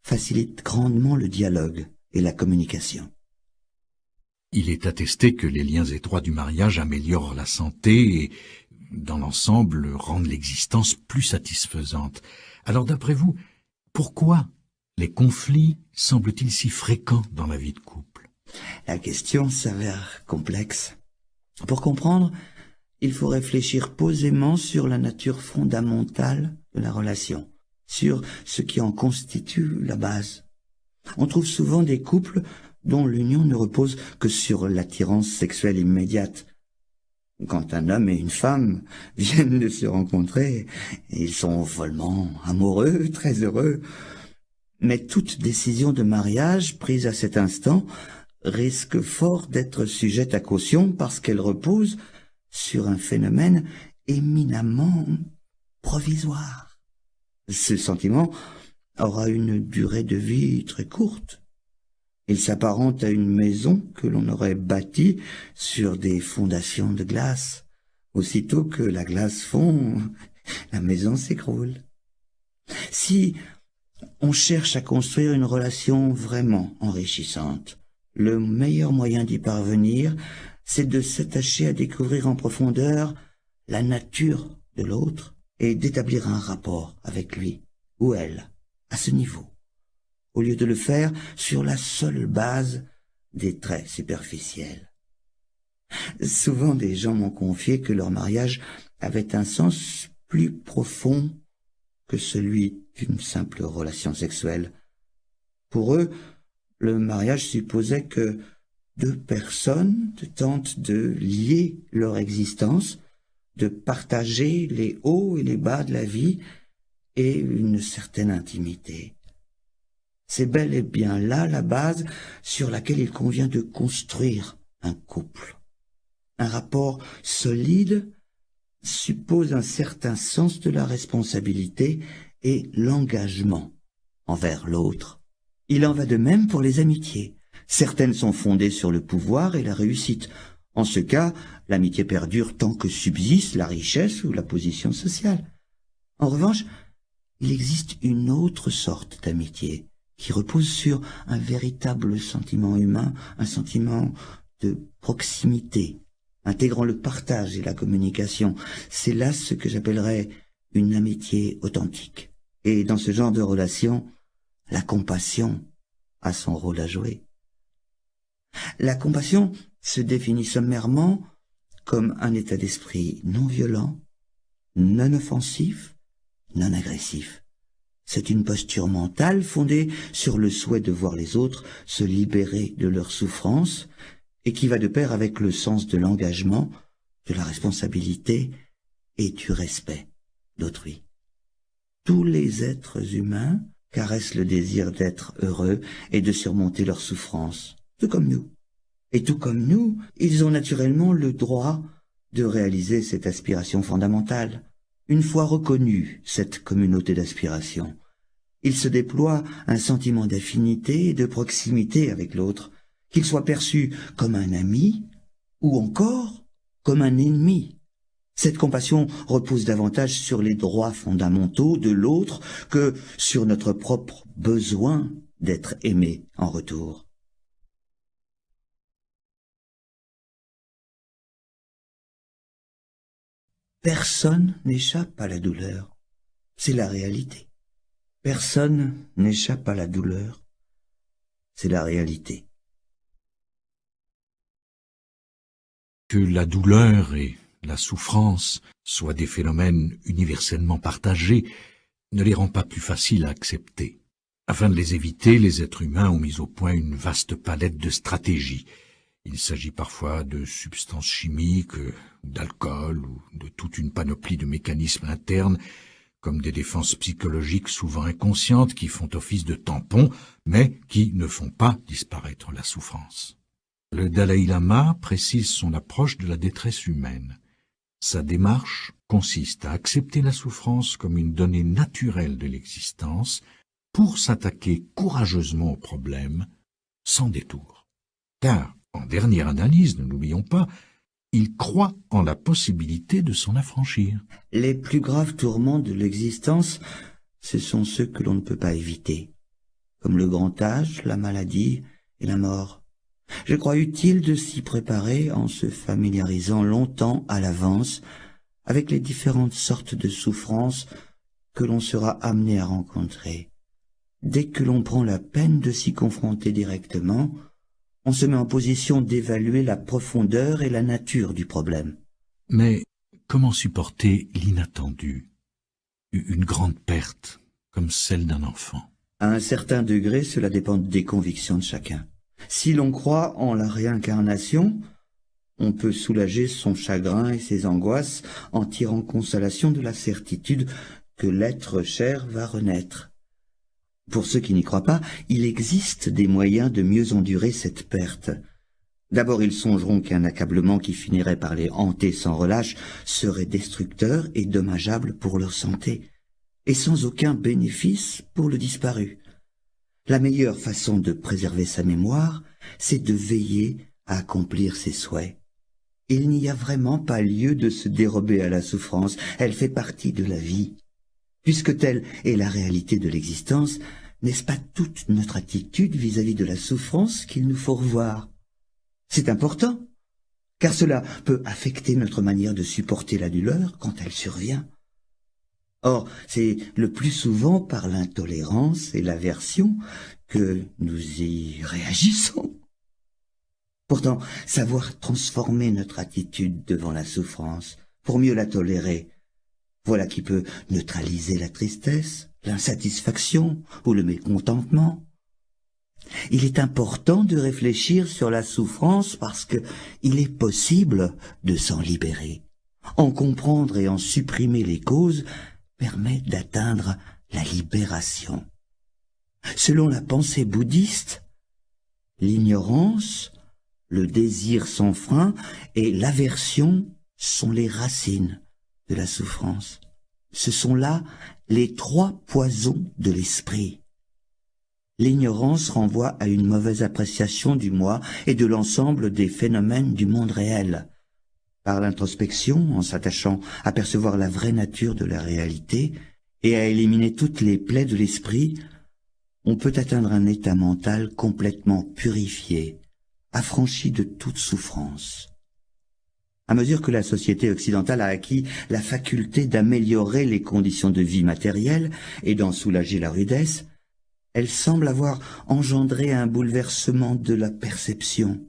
facilite grandement le dialogue et la communication. Il est attesté que les liens étroits du mariage améliorent la santé et, dans l'ensemble, rendent l'existence plus satisfaisante. Alors, d'après vous, pourquoi les conflits semblent-ils si fréquents dans la vie de couple? La question s'avère complexe. Pour comprendre, il faut réfléchir posément sur la nature fondamentale de la relation, sur ce qui en constitue la base. On trouve souvent des couples dont l'union ne repose que sur l'attirance sexuelle immédiate. Quand un homme et une femme viennent de se rencontrer, ils sont follement amoureux, très heureux. Mais toute décision de mariage prise à cet instant risque fort d'être sujette à caution parce qu'elle repose sur un phénomène éminemment provisoire. Ce sentiment aura une durée de vie très courte. Il s'apparente à une maison que l'on aurait bâtie sur des fondations de glace. Aussitôt que la glace fond, la maison s'écroule. Si on cherche à construire une relation vraiment enrichissante, le meilleur moyen d'y parvenir, c'est de s'attacher à découvrir en profondeur la nature de l'autre et d'établir un rapport avec lui ou elle à ce niveau, au lieu de le faire sur la seule base des traits superficiels. Souvent, des gens m'ont confié que leur mariage avait un sens plus profond que celui d'une simple relation sexuelle. Pour eux, le mariage supposait que deux personnes tentent de lier leur existence, de partager les hauts et les bas de la vie et une certaine intimité. C'est bel et bien là la base sur laquelle il convient de construire un couple. Un rapport solide suppose un certain sens de la responsabilité et l'engagement envers l'autre. Il en va de même pour les amitiés. Certaines sont fondées sur le pouvoir et la réussite. En ce cas, l'amitié perdure tant que subsiste la richesse ou la position sociale. En revanche, il existe une autre sorte d'amitié qui repose sur un véritable sentiment humain, un sentiment de proximité, intégrant le partage et la communication. C'est là ce que j'appellerais une amitié authentique. Et dans ce genre de relation, la compassion a son rôle à jouer. La compassion se définit sommairement comme un état d'esprit non violent, non offensif, non agressif. C'est une posture mentale fondée sur le souhait de voir les autres se libérer de leurs souffrances et qui va de pair avec le sens de l'engagement, de la responsabilité et du respect d'autrui. Tous les êtres humains caressent le désir d'être heureux et de surmonter leurs souffrances, tout comme nous. Et tout comme nous, ils ont naturellement le droit de réaliser cette aspiration fondamentale. Une fois reconnue cette communauté d'aspiration, il se déploie un sentiment d'affinité et de proximité avec l'autre, qu'il soit perçu comme un ami ou encore comme un ennemi. Cette compassion repose davantage sur les droits fondamentaux de l'autre que sur notre propre besoin d'être aimé en retour. Personne n'échappe à la douleur. C'est la réalité. Personne n'échappe à la douleur. C'est la réalité. Que la douleur et la souffrance soient des phénomènes universellement partagés ne les rend pas plus faciles à accepter. Afin de les éviter, les êtres humains ont mis au point une vaste palette de stratégies. Il s'agit parfois de substances chimiques, d'alcool ou de toute une panoplie de mécanismes internes, comme des défenses psychologiques souvent inconscientes qui font office de tampons, mais qui ne font pas disparaître la souffrance. Le Dalai Lama précise son approche de la détresse humaine. Sa démarche consiste à accepter la souffrance comme une donnée naturelle de l'existence pour s'attaquer courageusement au problème, sans détour. Car, en dernière analyse, ne l'oublions pas, il croit en la possibilité de s'en affranchir. Les plus graves tourments de l'existence, ce sont ceux que l'on ne peut pas éviter, comme le grand âge, la maladie et la mort. Je crois utile de s'y préparer en se familiarisant longtemps à l'avance avec les différentes sortes de souffrances que l'on sera amené à rencontrer. Dès que l'on prend la peine de s'y confronter directement, on se met en position d'évaluer la profondeur et la nature du problème. Mais comment supporter l'inattendu, une grande perte, comme celle d'un enfant? À un certain degré, cela dépend des convictions de chacun. Si l'on croit en la réincarnation, on peut soulager son chagrin et ses angoisses en tirant consolation de la certitude que l'être cher va renaître. Pour ceux qui n'y croient pas, il existe des moyens de mieux endurer cette perte. D'abord, ils songeront qu'un accablement qui finirait par les hanter sans relâche serait destructeur et dommageable pour leur santé, et sans aucun bénéfice pour le disparu. La meilleure façon de préserver sa mémoire, c'est de veiller à accomplir ses souhaits. Il n'y a vraiment pas lieu de se dérober à la souffrance, elle fait partie de la vie. Puisque telle est la réalité de l'existence, n'est-ce pas toute notre attitude vis-à-vis de la souffrance qu'il nous faut revoir? C'est important, car cela peut affecter notre manière de supporter la douleur quand elle survient. Or, c'est le plus souvent par l'intolérance et l'aversion que nous y réagissons. Pourtant, savoir transformer notre attitude devant la souffrance pour mieux la tolérer, voilà qui peut neutraliser la tristesse, l'insatisfaction ou le mécontentement. Il est important de réfléchir sur la souffrance parce que il est possible de s'en libérer. En comprendre et en supprimer les causes permet d'atteindre la libération. Selon la pensée bouddhiste, l'ignorance, le désir sans frein et l'aversion sont les racines de la souffrance. Ce sont là les trois poisons de l'esprit. L'ignorance renvoie à une mauvaise appréciation du moi et de l'ensemble des phénomènes du monde réel. Par l'introspection, en s'attachant à percevoir la vraie nature de la réalité et à éliminer toutes les plaies de l'esprit, on peut atteindre un état mental complètement purifié, affranchi de toute souffrance. À mesure que la société occidentale a acquis la faculté d'améliorer les conditions de vie matérielles et d'en soulager la rudesse, elle semble avoir engendré un bouleversement de la perception.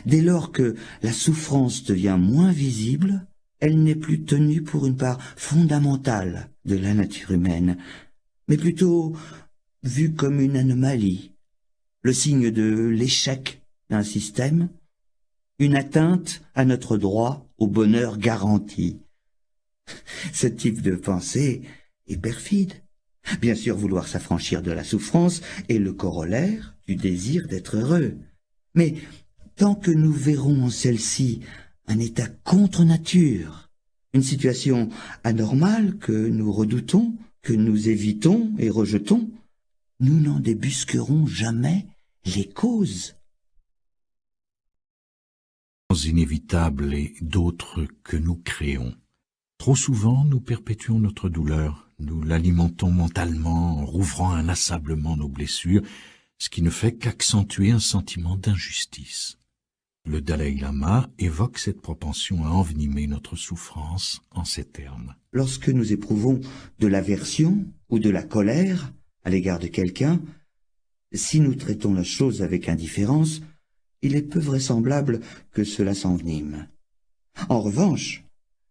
Dès lors que la souffrance devient moins visible, elle n'est plus tenue pour une part fondamentale de la nature humaine, mais plutôt vue comme une anomalie, le signe de l'échec d'un système, une atteinte à notre droit au bonheur garanti. Ce type de pensée est perfide. Bien sûr, vouloir s'affranchir de la souffrance est le corollaire du désir d'être heureux. Mais tant que nous verrons en celle-ci un état contre nature, une situation anormale que nous redoutons, que nous évitons et rejetons, nous n'en débusquerons jamais les causes. inévitables et d'autres que nous créons. Trop souvent, nous perpétuons notre douleur, nous l'alimentons mentalement en rouvrant inlassablement nos blessures, ce qui ne fait qu'accentuer un sentiment d'injustice. Le Dalai Lama évoque cette propension à envenimer notre souffrance en ces termes. Lorsque nous éprouvons de l'aversion ou de la colère à l'égard de quelqu'un, si nous traitons la chose avec indifférence, il est peu vraisemblable que cela s'envenime. En revanche,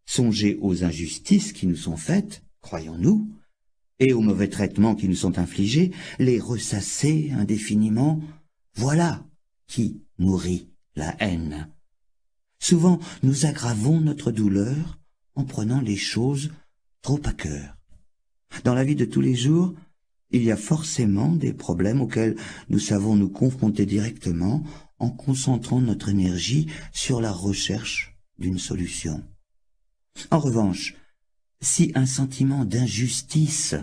songez aux injustices qui nous sont faites, croyons-nous, et aux mauvais traitements qui nous sont infligés, les ressasser indéfiniment, voilà qui nourrit la haine. Souvent, nous aggravons notre douleur en prenant les choses trop à cœur. Dans la vie de tous les jours, il y a forcément des problèmes auxquels nous savons nous confronter directement en concentrant notre énergie sur la recherche d'une solution. En revanche, si un sentiment d'injustice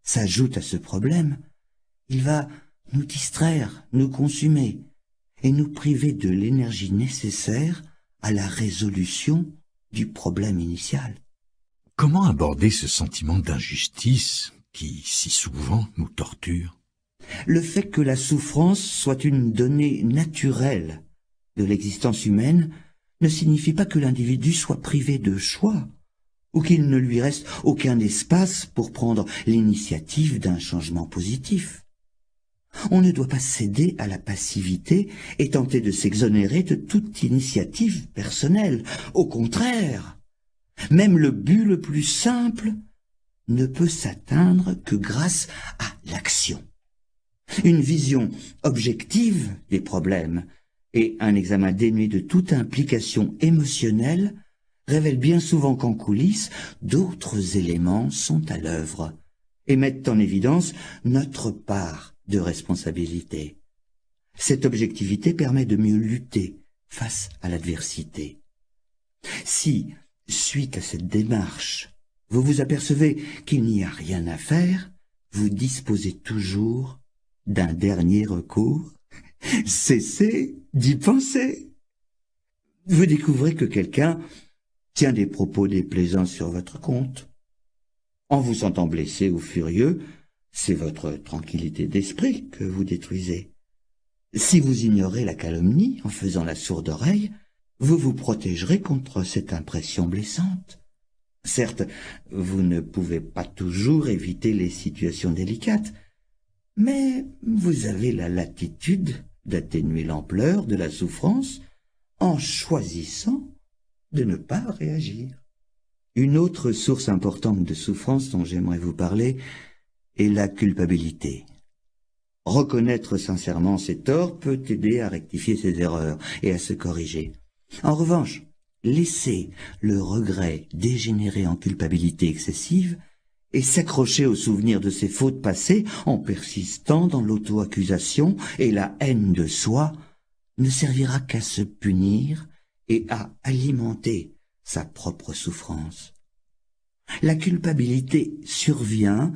s'ajoute à ce problème, il va nous distraire, nous consumer et nous priver de l'énergie nécessaire à la résolution du problème initial. Comment aborder ce sentiment d'injustice qui, si souvent, nous torture? Le fait que la souffrance soit une donnée naturelle de l'existence humaine ne signifie pas que l'individu soit privé de choix ou qu'il ne lui reste aucun espace pour prendre l'initiative d'un changement positif. On ne doit pas céder à la passivité et tenter de s'exonérer de toute initiative personnelle. Au contraire, même le but le plus simple ne peut s'atteindre que grâce à l'action. Une vision objective des problèmes et un examen dénué de toute implication émotionnelle révèlent bien souvent qu'en coulisses, d'autres éléments sont à l'œuvre et mettent en évidence notre part de responsabilité. Cette objectivité permet de mieux lutter face à l'adversité. Si, suite à cette démarche, vous vous apercevez qu'il n'y a rien à faire, vous disposez toujours d'un dernier recours. Cessez d'y penser. Vous découvrez que quelqu'un tient des propos déplaisants sur votre compte. En vous sentant blessé ou furieux, c'est votre tranquillité d'esprit que vous détruisez. Si vous ignorez la calomnie en faisant la sourde oreille, vous vous protégerez contre cette impression blessante. Certes, vous ne pouvez pas toujours éviter les situations délicates, mais vous avez la latitude d'atténuer l'ampleur de la souffrance en choisissant de ne pas réagir. Une autre source importante de souffrance dont j'aimerais vous parler est la culpabilité. Reconnaître sincèrement ses torts peut aider à rectifier ses erreurs et à se corriger. En revanche, laisser le regret dégénérer en culpabilité excessive et s'accrocher au souvenir de ses fautes passées en persistant dans l'auto-accusation et la haine de soi ne servira qu'à se punir et à alimenter sa propre souffrance. La culpabilité survient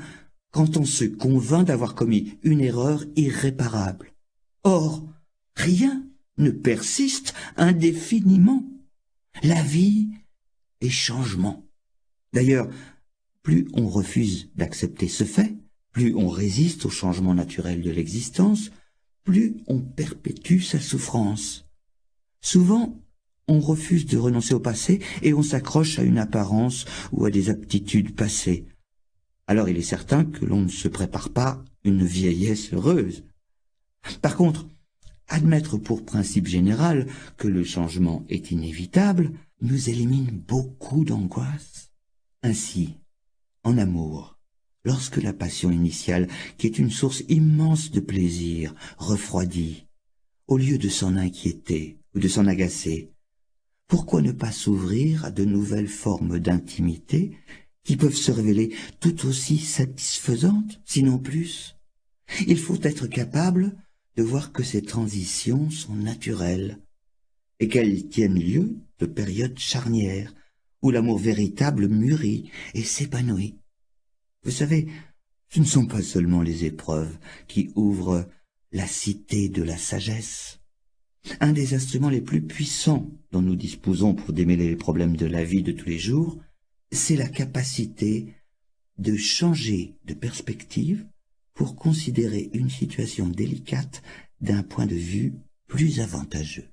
quand on se convainc d'avoir commis une erreur irréparable. Or, rien ne persiste indéfiniment. La vie est changement. D'ailleurs, plus on refuse d'accepter ce fait, plus on résiste au changement naturel de l'existence, plus on perpétue sa souffrance. Souvent, on refuse de renoncer au passé et on s'accroche à une apparence ou à des aptitudes passées. Alors il est certain que l'on ne se prépare pas une vieillesse heureuse. Par contre, admettre pour principe général que le changement est inévitable nous élimine beaucoup d'angoisse. Ainsi, en amour, lorsque la passion initiale, qui est une source immense de plaisir, refroidit, au lieu de s'en inquiéter ou de s'en agacer, pourquoi ne pas s'ouvrir à de nouvelles formes d'intimité qui peuvent se révéler tout aussi satisfaisantes, sinon plus? Il faut être capable de voir que ces transitions sont naturelles et qu'elles tiennent lieu de périodes charnières où l'amour véritable mûrit et s'épanouit. Vous savez, ce ne sont pas seulement les épreuves qui ouvrent la cité de la sagesse. Un des instruments les plus puissants dont nous disposons pour démêler les problèmes de la vie de tous les jours, c'est la capacité de changer de perspective pour considérer une situation délicate d'un point de vue plus avantageux.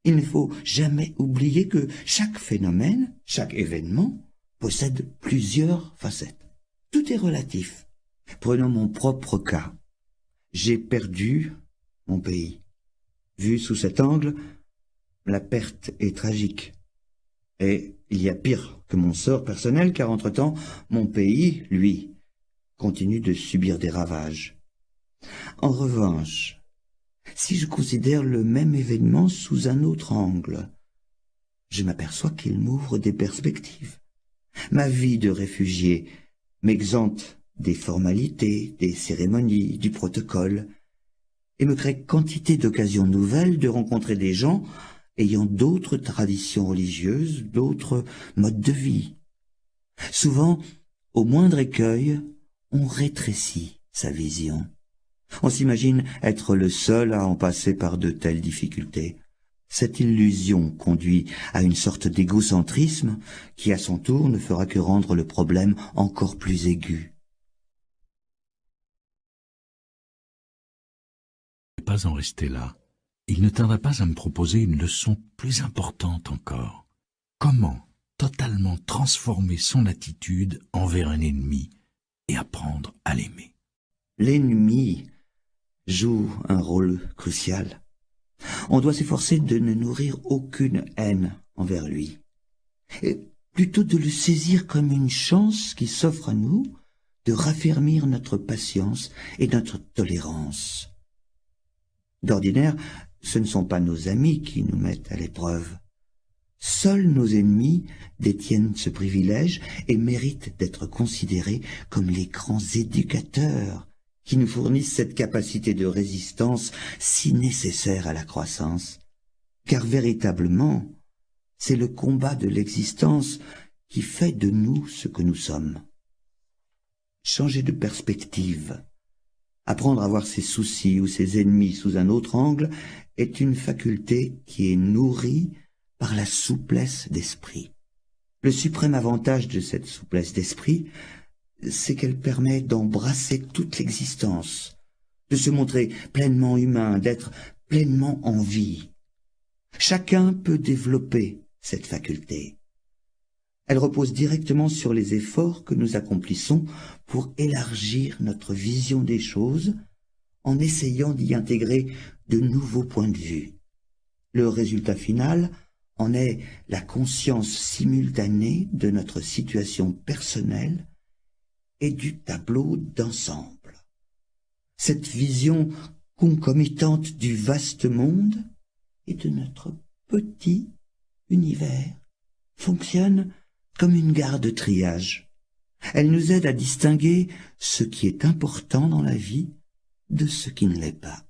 Il ne faut jamais oublier que chaque phénomène, chaque événement, possède plusieurs facettes. Tout est relatif. Prenons mon propre cas. J'ai perdu mon pays. Vu sous cet angle, la perte est tragique. Et il y a pire que mon sort personnel, car entre-temps, mon pays, lui, continue de subir des ravages. En revanche, si je considère le même événement sous un autre angle, je m'aperçois qu'il m'ouvre des perspectives. Ma vie de réfugié m'exempte des formalités, des cérémonies, du protocole, et me crée quantité d'occasions nouvelles de rencontrer des gens ayant d'autres traditions religieuses, d'autres modes de vie. Souvent, au moindre écueil, on rétrécit sa vision. On s'imagine être le seul à en passer par de telles difficultés. Cette illusion conduit à une sorte d'égocentrisme qui, à son tour, ne fera que rendre le problème encore plus aigu. Pas en rester là. Il ne tarda pas à me proposer une leçon plus importante encore. Comment totalement transformer son attitude envers un ennemi et apprendre à l'aimer. L'ennemi joue un rôle crucial. On doit s'efforcer de ne nourrir aucune haine envers lui, et plutôt de le saisir comme une chance qui s'offre à nous de raffermir notre patience et notre tolérance. D'ordinaire, ce ne sont pas nos amis qui nous mettent à l'épreuve. Seuls nos ennemis détiennent ce privilège et méritent d'être considérés comme les grands éducateurs qui nous fournissent cette capacité de résistance si nécessaire à la croissance. Car véritablement, c'est le combat de l'existence qui fait de nous ce que nous sommes. Changer de perspective, apprendre à voir ses soucis ou ses ennemis sous un autre angle est une faculté qui est nourrie par la souplesse d'esprit. Le suprême avantage de cette souplesse d'esprit, c'est qu'elle permet d'embrasser toute l'existence, de se montrer pleinement humain, d'être pleinement en vie. Chacun peut développer cette faculté. Elle repose directement sur les efforts que nous accomplissons pour élargir notre vision des choses en essayant d'y intégrer de nouveaux points de vue. Le résultat final en est la conscience simultanée de notre situation personnelle et du tableau d'ensemble. Cette vision concomitante du vaste monde et de notre petit univers fonctionne comme une gare de triage. Elle nous aide à distinguer ce qui est important dans la vie de ce qui ne l'est pas.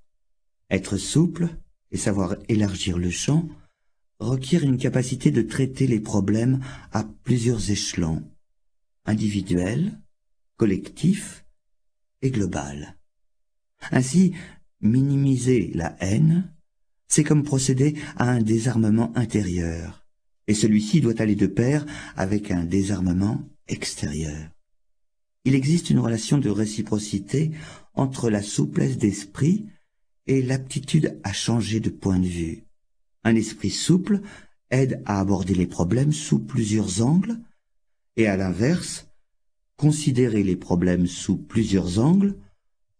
Être souple et savoir élargir le champ requiert une capacité de traiter les problèmes à plusieurs échelons, individuels, collectif et global. Ainsi, minimiser la haine, c'est comme procéder à un désarmement intérieur, et celui-ci doit aller de pair avec un désarmement extérieur. Il existe une relation de réciprocité entre la souplesse d'esprit et l'aptitude à changer de point de vue. Un esprit souple aide à aborder les problèmes sous plusieurs angles, et à l'inverse, considérer les problèmes sous plusieurs angles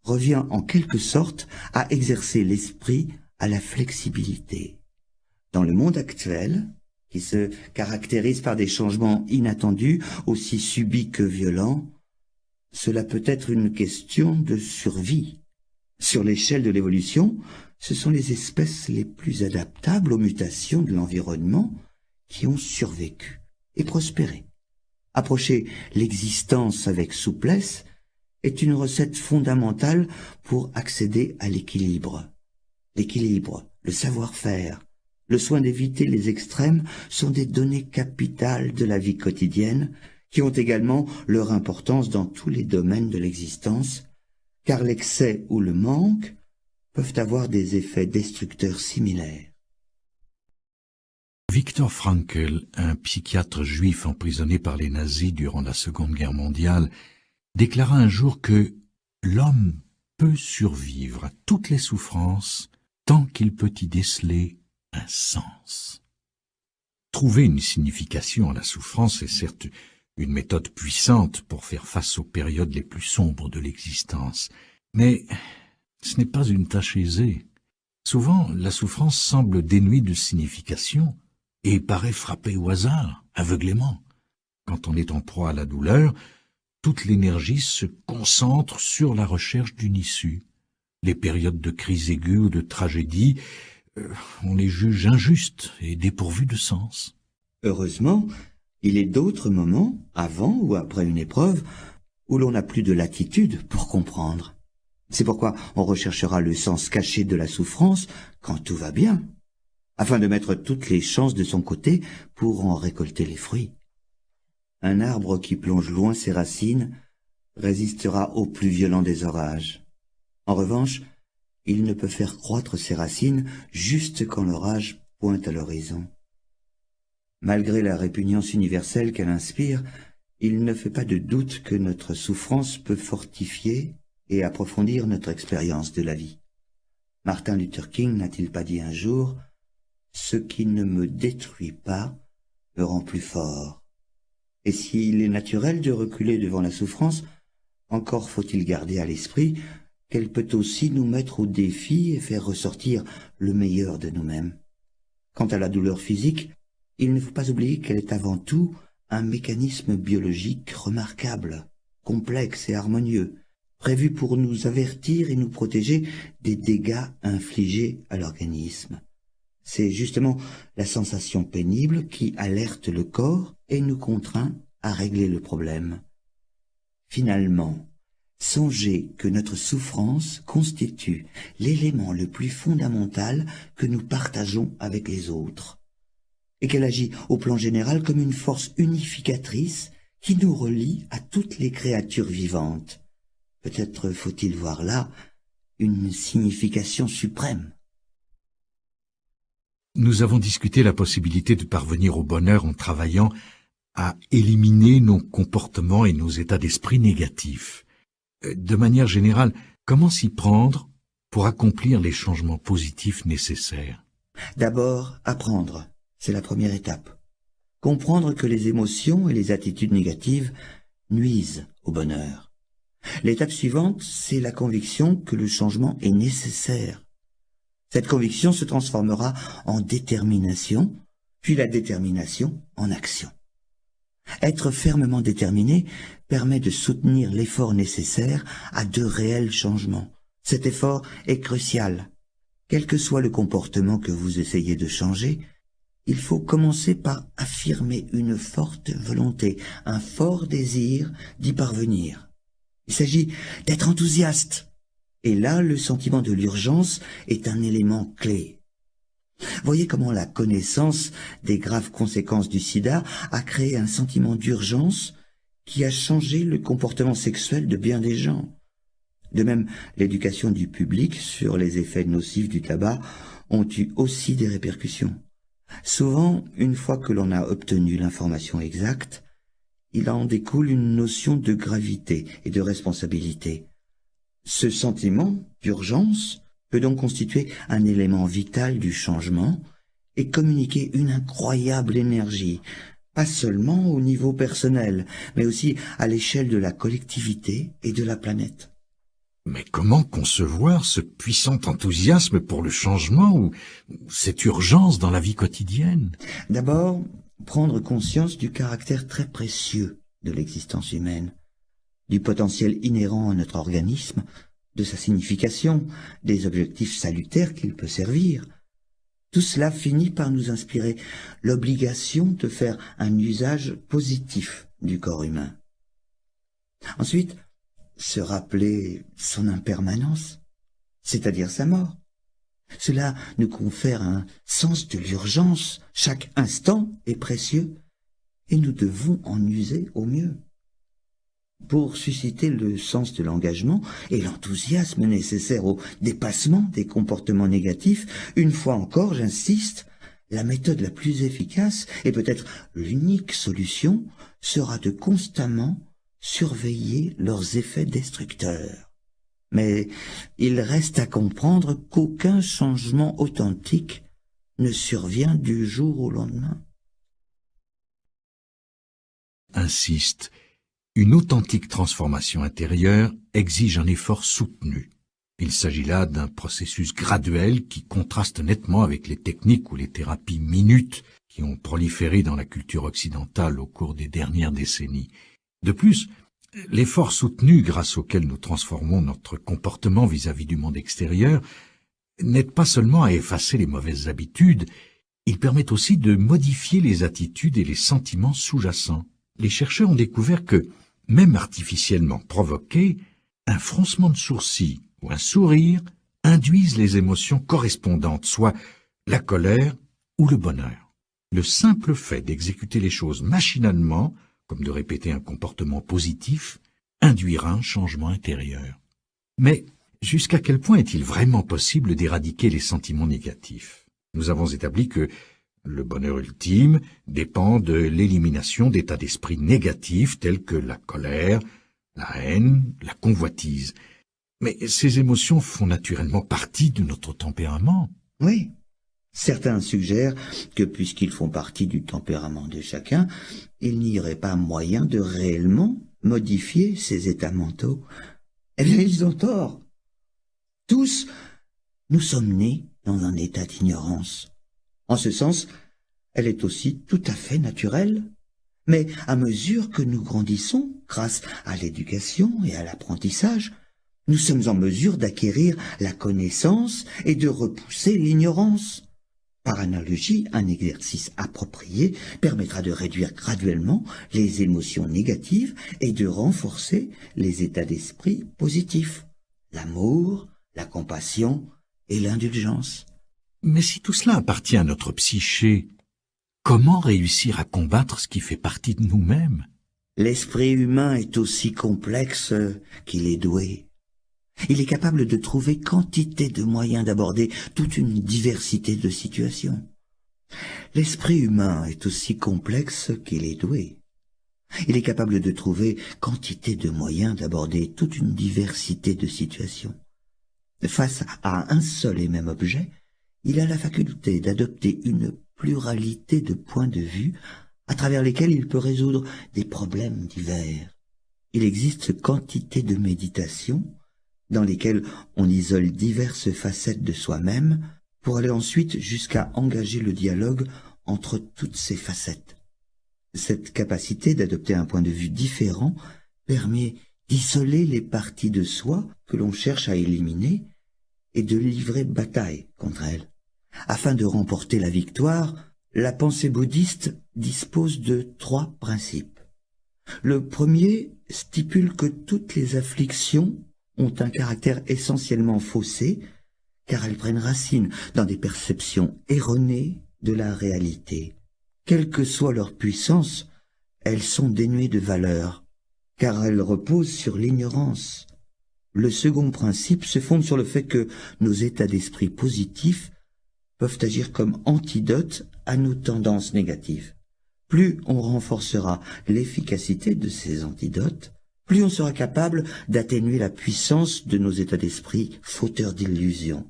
revient en quelque sorte à exercer l'esprit à la flexibilité. Dans le monde actuel, qui se caractérise par des changements inattendus, aussi subis que violents, cela peut être une question de survie. Sur l'échelle de l'évolution, ce sont les espèces les plus adaptables aux mutations de l'environnement qui ont survécu et prospéré. Approcher l'existence avec souplesse est une recette fondamentale pour accéder à l'équilibre. L'équilibre, le savoir-faire, le soin d'éviter les extrêmes sont des données capitales de la vie quotidienne qui ont également leur importance dans tous les domaines de l'existence, car l'excès ou le manque peuvent avoir des effets destructeurs similaires. Viktor Frankl, un psychiatre juif emprisonné par les nazis durant la Seconde Guerre mondiale, déclara un jour que l'homme peut survivre à toutes les souffrances tant qu'il peut y déceler un sens. Trouver une signification à la souffrance est certes une méthode puissante pour faire face aux périodes les plus sombres de l'existence, mais ce n'est pas une tâche aisée. Souvent, la souffrance semble dénuée de signification et paraît frapper au hasard, aveuglément. Quand on est en proie à la douleur, toute l'énergie se concentre sur la recherche d'une issue. Les périodes de crise aiguë ou de tragédie, on les juge injustes et dépourvues de sens. Heureusement, il est d'autres moments, avant ou après une épreuve, où l'on n'a plus de latitude pour comprendre. C'est pourquoi on recherchera le sens caché de la souffrance quand tout va bien, afin de mettre toutes les chances de son côté pour en récolter les fruits. Un arbre qui plonge loin ses racines résistera au plus violent des orages. En revanche, il ne peut faire croître ses racines juste quand l'orage pointe à l'horizon. Malgré la répugnance universelle qu'elle inspire, il ne fait pas de doute que notre souffrance peut fortifier et approfondir notre expérience de la vie. Martin Luther King n'a-t-il pas dit un jour « Ce qui ne me détruit pas me rend plus fort ». Et s'il est naturel de reculer devant la souffrance, encore faut-il garder à l'esprit qu'elle peut aussi nous mettre au défi et faire ressortir le meilleur de nous-mêmes. Quant à la douleur physique, il ne faut pas oublier qu'elle est avant tout un mécanisme biologique remarquable, complexe et harmonieux, prévu pour nous avertir et nous protéger des dégâts infligés à l'organisme. C'est justement la sensation pénible qui alerte le corps et nous contraint à régler le problème. Finalement, songez que notre souffrance constitue l'élément le plus fondamental que nous partageons avec les autres, et qu'elle agit au plan général comme une force unificatrice qui nous relie à toutes les créatures vivantes. Peut-être faut-il voir là une signification suprême. Nous avons discuté la possibilité de parvenir au bonheur en travaillant à éliminer nos comportements et nos états d'esprit négatifs. De manière générale, comment s'y prendre pour accomplir les changements positifs nécessaires? D'abord, apprendre, c'est la première étape. Comprendre que les émotions et les attitudes négatives nuisent au bonheur. L'étape suivante, c'est la conviction que le changement est nécessaire. Cette conviction se transformera en détermination, puis la détermination en action. Être fermement déterminé permet de soutenir l'effort nécessaire à de réels changements. Cet effort est crucial. Quel que soit le comportement que vous essayez de changer, il faut commencer par affirmer une forte volonté, un fort désir d'y parvenir. Il s'agit d'être enthousiaste. Et là, le sentiment de l'urgence est un élément clé. Voyez comment la connaissance des graves conséquences du sida a créé un sentiment d'urgence qui a changé le comportement sexuel de bien des gens. De même, l'éducation du public sur les effets nocifs du tabac ont eu aussi des répercussions. Souvent, une fois que l'on a obtenu l'information exacte, il en découle une notion de gravité et de responsabilité. Ce sentiment d'urgence peut donc constituer un élément vital du changement et communiquer une incroyable énergie, pas seulement au niveau personnel, mais aussi à l'échelle de la collectivité et de la planète. Mais comment concevoir ce puissant enthousiasme pour le changement ou cette urgence dans la vie quotidienne? D'abord, prendre conscience du caractère très précieux de l'existence humaine, du potentiel inhérent à notre organisme, de sa signification, des objectifs salutaires qu'il peut servir. Tout cela finit par nous inspirer l'obligation de faire un usage positif du corps humain. Ensuite, se rappeler son impermanence, c'est-à-dire sa mort. Cela nous confère un sens de l'urgence. Chaque instant est précieux et nous devons en user au mieux. Pour susciter le sens de l'engagement et l'enthousiasme nécessaire au dépassement des comportements négatifs, une fois encore, j'insiste, la méthode la plus efficace, et peut-être l'unique solution, sera de constamment surveiller leurs effets destructeurs. Mais il reste à comprendre qu'aucun changement authentique ne survient du jour au lendemain. Insiste, une authentique transformation intérieure exige un effort soutenu. Il s'agit là d'un processus graduel qui contraste nettement avec les techniques ou les thérapies minutes qui ont proliféré dans la culture occidentale au cours des dernières décennies. De plus, l'effort soutenu grâce auquel nous transformons notre comportement vis-à-vis du monde extérieur n'aide pas seulement à effacer les mauvaises habitudes, il permet aussi de modifier les attitudes et les sentiments sous-jacents. Les chercheurs ont découvert que, même artificiellement provoqués, un froncement de sourcils ou un sourire induisent les émotions correspondantes, soit la colère ou le bonheur. Le simple fait d'exécuter les choses machinalement, comme de répéter un comportement positif, induira un changement intérieur. Mais jusqu'à quel point est-il vraiment possible d'éradiquer les sentiments négatifs? Nous avons établi que le bonheur ultime dépend de l'élimination d'états d'esprit négatifs tels que la colère, la haine, la convoitise. Mais ces émotions font naturellement partie de notre tempérament. Oui, certains suggèrent que puisqu'ils font partie du tempérament de chacun, il n'y aurait pas moyen de réellement modifier ces états mentaux. Eh bien, ils ont tort. Tous, nous sommes nés dans un état d'ignorance. En ce sens, elle est aussi tout à fait naturelle. Mais à mesure que nous grandissons, grâce à l'éducation et à l'apprentissage, nous sommes en mesure d'acquérir la connaissance et de repousser l'ignorance. Par analogie, un exercice approprié permettra de réduire graduellement les émotions négatives et de renforcer les états d'esprit positifs, l'amour, la compassion et l'indulgence. Mais si tout cela appartient à notre psyché, comment réussir à combattre ce qui fait partie de nous-mêmes? L'esprit humain est aussi complexe qu'il est doué. Il est capable de trouver quantité de moyens d'aborder toute une diversité de situations. L'esprit humain est aussi complexe qu'il est doué. Il est capable de trouver quantité de moyens d'aborder toute une diversité de situations. Face à un seul et même objet, il a la faculté d'adopter une pluralité de points de vue à travers lesquels il peut résoudre des problèmes divers. Il existe quantité de méditations dans lesquelles on isole diverses facettes de soi-même pour aller ensuite jusqu'à engager le dialogue entre toutes ces facettes. Cette capacité d'adopter un point de vue différent permet d'isoler les parties de soi que l'on cherche à éliminer et de livrer bataille contre elles. Afin de remporter la victoire, la pensée bouddhiste dispose de 3 principes. Le premier stipule que toutes les afflictions ont un caractère essentiellement faussé, car elles prennent racine dans des perceptions erronées de la réalité. Quelle que soit leur puissance, elles sont dénuées de valeur, car elles reposent sur l'ignorance. Le second principe se fonde sur le fait que nos états d'esprit positifs peuvent agir comme antidote à nos tendances négatives. Plus on renforcera l'efficacité de ces antidotes, plus on sera capable d'atténuer la puissance de nos états d'esprit fauteurs d'illusions.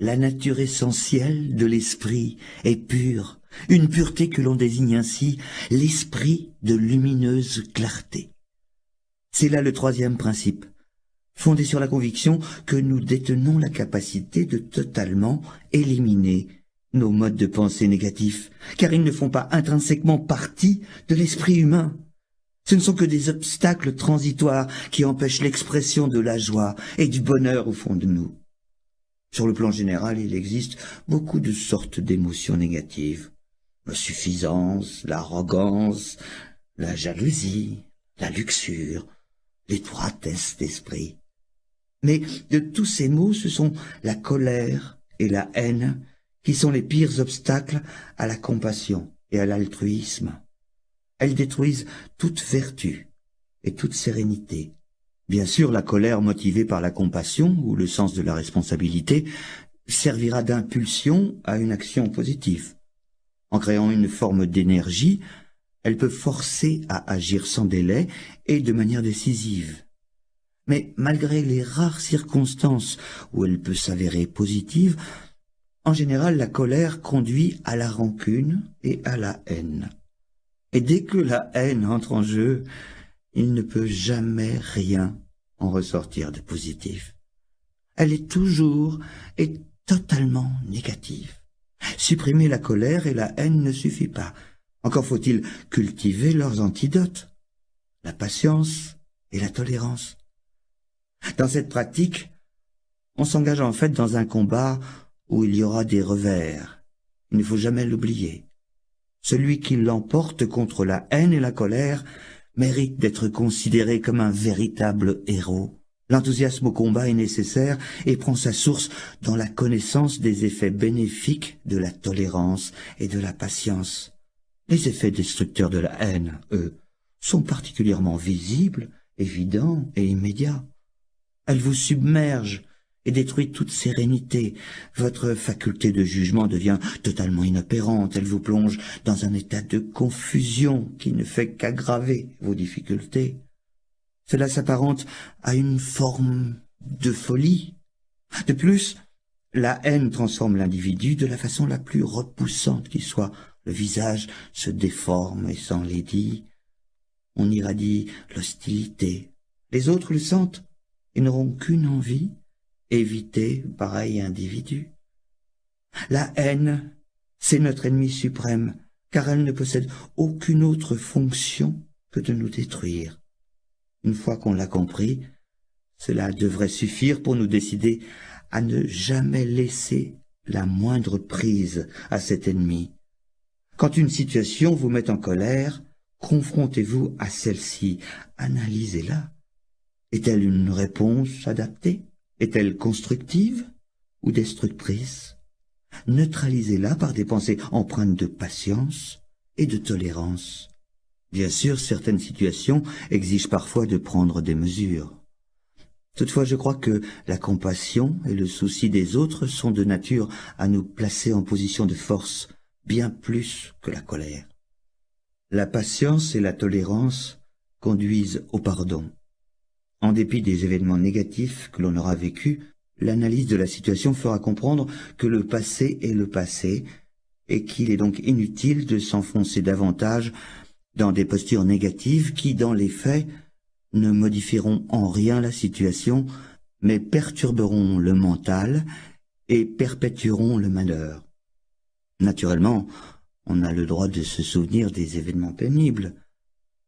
La nature essentielle de l'esprit est pure, une pureté que l'on désigne ainsi l'esprit de lumineuse clarté. C'est là le troisième principe, fondé sur la conviction que nous détenons la capacité de totalement éliminer nos modes de pensée négatifs, car ils ne font pas intrinsèquement partie de l'esprit humain. Ce ne sont que des obstacles transitoires qui empêchent l'expression de la joie et du bonheur au fond de nous. Sur le plan général, il existe beaucoup de sortes d'émotions négatives. La suffisance, l'arrogance, la jalousie, la luxure, l'étroitesse d'esprit. Mais de tous ces maux, ce sont la colère et la haine qui sont les pires obstacles à la compassion et à l'altruisme. Elles détruisent toute vertu et toute sérénité. Bien sûr, la colère motivée par la compassion ou le sens de la responsabilité servira d'impulsion à une action positive. En créant une forme d'énergie, elle peut forcer à agir sans délai et de manière décisive. Mais malgré les rares circonstances où elle peut s'avérer positive, en général, la colère conduit à la rancune et à la haine. Et dès que la haine entre en jeu, il ne peut jamais rien en ressortir de positif. Elle est toujours et totalement négative. Supprimer la colère et la haine ne suffit pas. Encore faut-il cultiver leurs antidotes, la patience et la tolérance. Dans cette pratique, on s'engage en fait dans un combat où il y aura des revers. Il ne faut jamais l'oublier. Celui qui l'emporte contre la haine et la colère mérite d'être considéré comme un véritable héros. L'enthousiasme au combat est nécessaire et prend sa source dans la connaissance des effets bénéfiques de la tolérance et de la patience. Les effets destructeurs de la haine, eux, sont particulièrement visibles, évidents et immédiats. Elle vous submerge et détruit toute sérénité. Votre faculté de jugement devient totalement inopérante. Elle vous plonge dans un état de confusion qui ne fait qu'aggraver vos difficultés. Cela s'apparente à une forme de folie. De plus, la haine transforme l'individu de la façon la plus repoussante qui soit. Le visage se déforme et s'enlaidit. On irradie l'hostilité. Les autres le sentent et n'auront qu'une envie, éviter pareil individu. La haine, c'est notre ennemi suprême, car elle ne possède aucune autre fonction que de nous détruire. Une fois qu'on l'a compris, cela devrait suffire pour nous décider à ne jamais laisser la moindre prise à cet ennemi. Quand une situation vous met en colère, confrontez-vous à celle-ci, analysez-la. Est-elle une réponse adaptée? Est-elle constructive ou destructrice? Neutralisez-la par des pensées empreintes de patience et de tolérance. Bien sûr, certaines situations exigent parfois de prendre des mesures. Toutefois, je crois que la compassion et le souci des autres sont de nature à nous placer en position de force, bien plus que la colère. La patience et la tolérance conduisent au pardon. En dépit des événements négatifs que l'on aura vécus, l'analyse de la situation fera comprendre que le passé est le passé et qu'il est donc inutile de s'enfoncer davantage dans des postures négatives qui, dans les faits, ne modifieront en rien la situation, mais perturberont le mental et perpétueront le malheur. Naturellement, on a le droit de se souvenir des événements pénibles.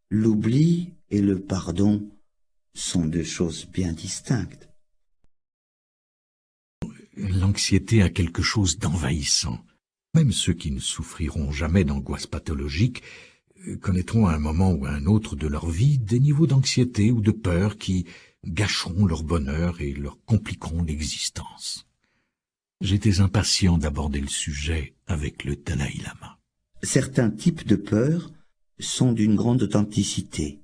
L'oubli et le pardon sont deux choses bien distinctes. L'anxiété a quelque chose d'envahissant. Même ceux qui ne souffriront jamais d'angoisse pathologique connaîtront à un moment ou à un autre de leur vie des niveaux d'anxiété ou de peur qui gâcheront leur bonheur et leur compliqueront l'existence. J'étais impatient d'aborder le sujet avec le Dalai Lama. Certains types de peur sont d'une grande authenticité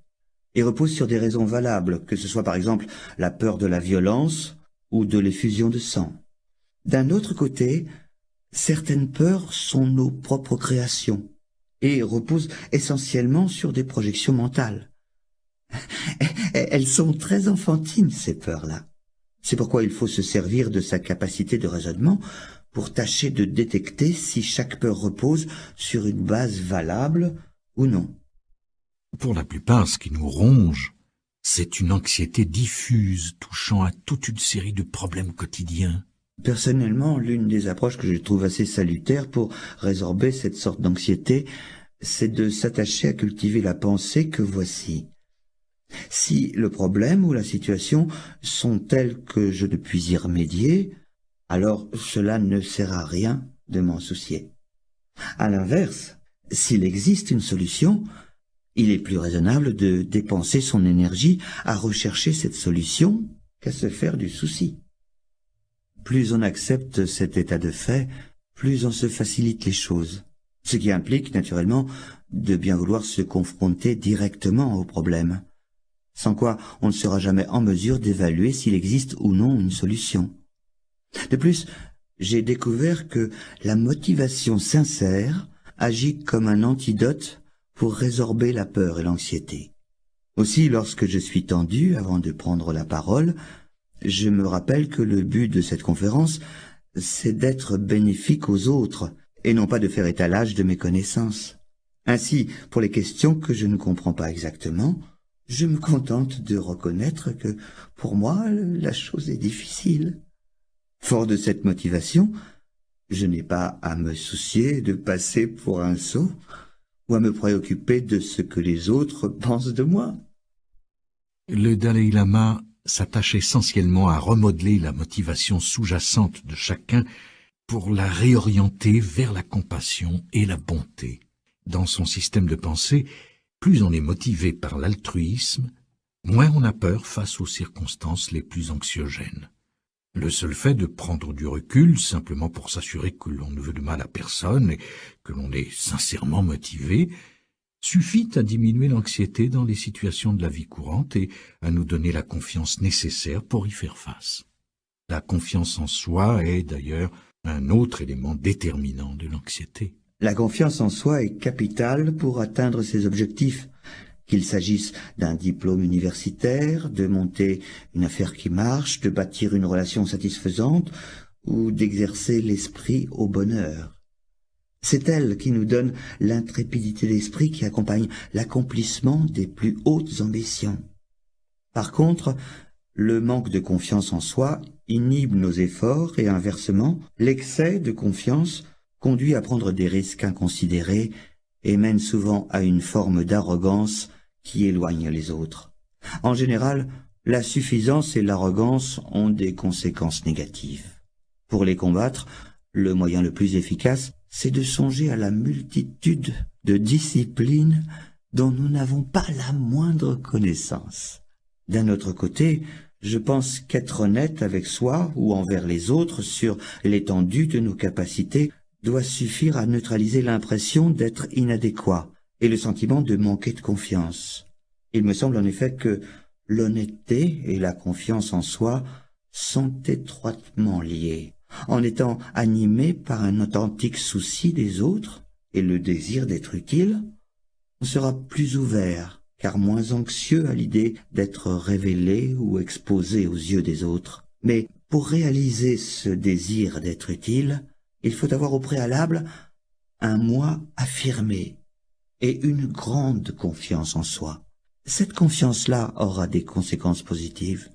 et reposent sur des raisons valables, que ce soit par exemple la peur de la violence ou de l'effusion de sang. D'un autre côté, certaines peurs sont nos propres créations et reposent essentiellement sur des projections mentales. Elles sont très enfantines, ces peurs-là. C'est pourquoi il faut se servir de sa capacité de raisonnement pour tâcher de détecter si chaque peur repose sur une base valable ou non. Pour la plupart, ce qui nous ronge, c'est une anxiété diffuse touchant à toute une série de problèmes quotidiens. Personnellement, l'une des approches que je trouve assez salutaire pour résorber cette sorte d'anxiété, c'est de s'attacher à cultiver la pensée que voici. Si le problème ou la situation sont tels que je ne puis y remédier, alors cela ne sert à rien de m'en soucier. À l'inverse, s'il existe une solution, il est plus raisonnable de dépenser son énergie à rechercher cette solution qu'à se faire du souci. Plus on accepte cet état de fait, plus on se facilite les choses, ce qui implique naturellement de bien vouloir se confronter directement au problème. sans quoi on ne sera jamais en mesure d'évaluer s'il existe ou non une solution. De plus, j'ai découvert que la motivation sincère agit comme un antidote pour résorber la peur et l'anxiété. Aussi, lorsque je suis tendu avant de prendre la parole, je me rappelle que le but de cette conférence, c'est d'être bénéfique aux autres, et non pas de faire étalage de mes connaissances. Ainsi, pour les questions que je ne comprends pas exactement, je me contente de reconnaître que, pour moi, la chose est difficile. Fort de cette motivation, je n'ai pas à me soucier de passer pour un sot, ou à me préoccuper de ce que les autres pensent de moi. Le Dalai Lama s'attache essentiellement à remodeler la motivation sous-jacente de chacun pour la réorienter vers la compassion et la bonté. Dans son système de pensée, plus on est motivé par l'altruisme, moins on a peur face aux circonstances les plus anxiogènes. Le seul fait de prendre du recul, simplement pour s'assurer que l'on ne veut de mal à personne et que l'on est sincèrement motivé, suffit à diminuer l'anxiété dans les situations de la vie courante et à nous donner la confiance nécessaire pour y faire face. La confiance en soi est d'ailleurs un autre élément déterminant de l'anxiété. La confiance en soi est capitale pour atteindre ses objectifs, qu'il s'agisse d'un diplôme universitaire, de monter une affaire qui marche, de bâtir une relation satisfaisante ou d'exercer l'esprit au bonheur. C'est elle qui nous donne l'intrépidité d'esprit qui accompagne l'accomplissement des plus hautes ambitions. Par contre, le manque de confiance en soi inhibe nos efforts et inversement, l'excès de confiance conduit à prendre des risques inconsidérés et mène souvent à une forme d'arrogance qui éloigne les autres. En général, la suffisance et l'arrogance ont des conséquences négatives. Pour les combattre, le moyen le plus efficace, c'est de songer à la multitude de disciplines dont nous n'avons pas la moindre connaissance. D'un autre côté, je pense qu'être honnête avec soi ou envers les autres sur l'étendue de nos capacités doit suffire à neutraliser l'impression d'être inadéquat et le sentiment de manquer de confiance. Il me semble en effet que l'honnêteté et la confiance en soi sont étroitement liées. En étant animé par un authentique souci des autres et le désir d'être utile, on sera plus ouvert, car moins anxieux à l'idée d'être révélé ou exposé aux yeux des autres. Mais pour réaliser ce désir d'être utile, il faut avoir au préalable un moi affirmé et une grande confiance en soi. Cette confiance-là aura des conséquences positives.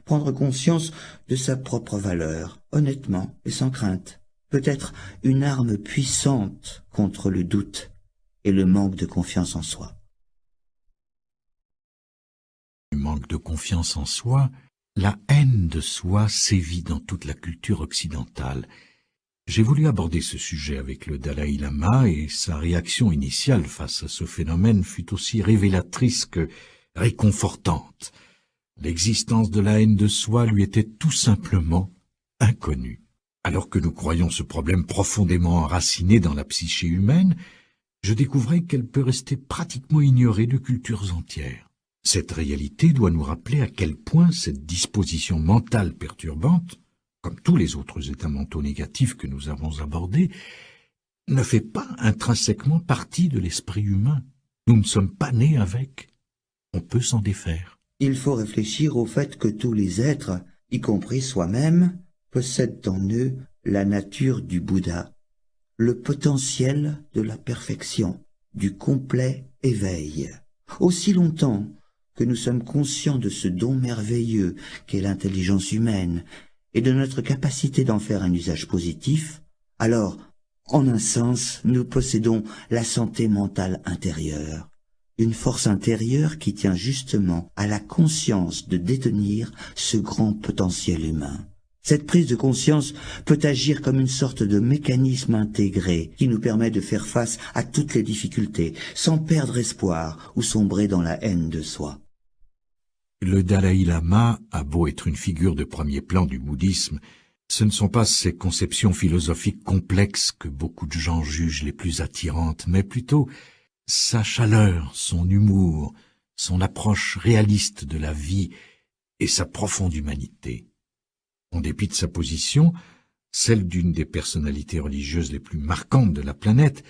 Prendre conscience de sa propre valeur, honnêtement et sans crainte, peut être une arme puissante contre le doute et le manque de confiance en soi. Le manque de confiance en soi, la haine de soi sévit dans toute la culture occidentale. J'ai voulu aborder ce sujet avec le Dalai Lama et sa réaction initiale face à ce phénomène fut aussi révélatrice que réconfortante. L'existence de la haine de soi lui était tout simplement inconnue. Alors que nous croyons ce problème profondément enraciné dans la psyché humaine, je découvrais qu'elle peut rester pratiquement ignorée de cultures entières. Cette réalité doit nous rappeler à quel point cette disposition mentale perturbante, comme tous les autres états mentaux négatifs que nous avons abordés, ne fait pas intrinsèquement partie de l'esprit humain. Nous ne sommes pas nés avec. On peut s'en défaire. Il faut réfléchir au fait que tous les êtres, y compris soi-même, possèdent en eux la nature du Bouddha, le potentiel de la perfection, du complet éveil. Aussi longtemps que nous sommes conscients de ce don merveilleux qu'est l'intelligence humaine et de notre capacité d'en faire un usage positif, alors, en un sens, nous possédons la santé mentale intérieure. Une force intérieure qui tient justement à la conscience de détenir ce grand potentiel humain. Cette prise de conscience peut agir comme une sorte de mécanisme intégré qui nous permet de faire face à toutes les difficultés, sans perdre espoir ou sombrer dans la haine de soi. Le Dalai Lama a beau être une figure de premier plan du bouddhisme, ce ne sont pas ces conceptions philosophiques complexes que beaucoup de gens jugent les plus attirantes, mais plutôt sa chaleur, son humour, son approche réaliste de la vie et sa profonde humanité. En dépit de sa position, celle d'une des personnalités religieuses les plus marquantes de la planète,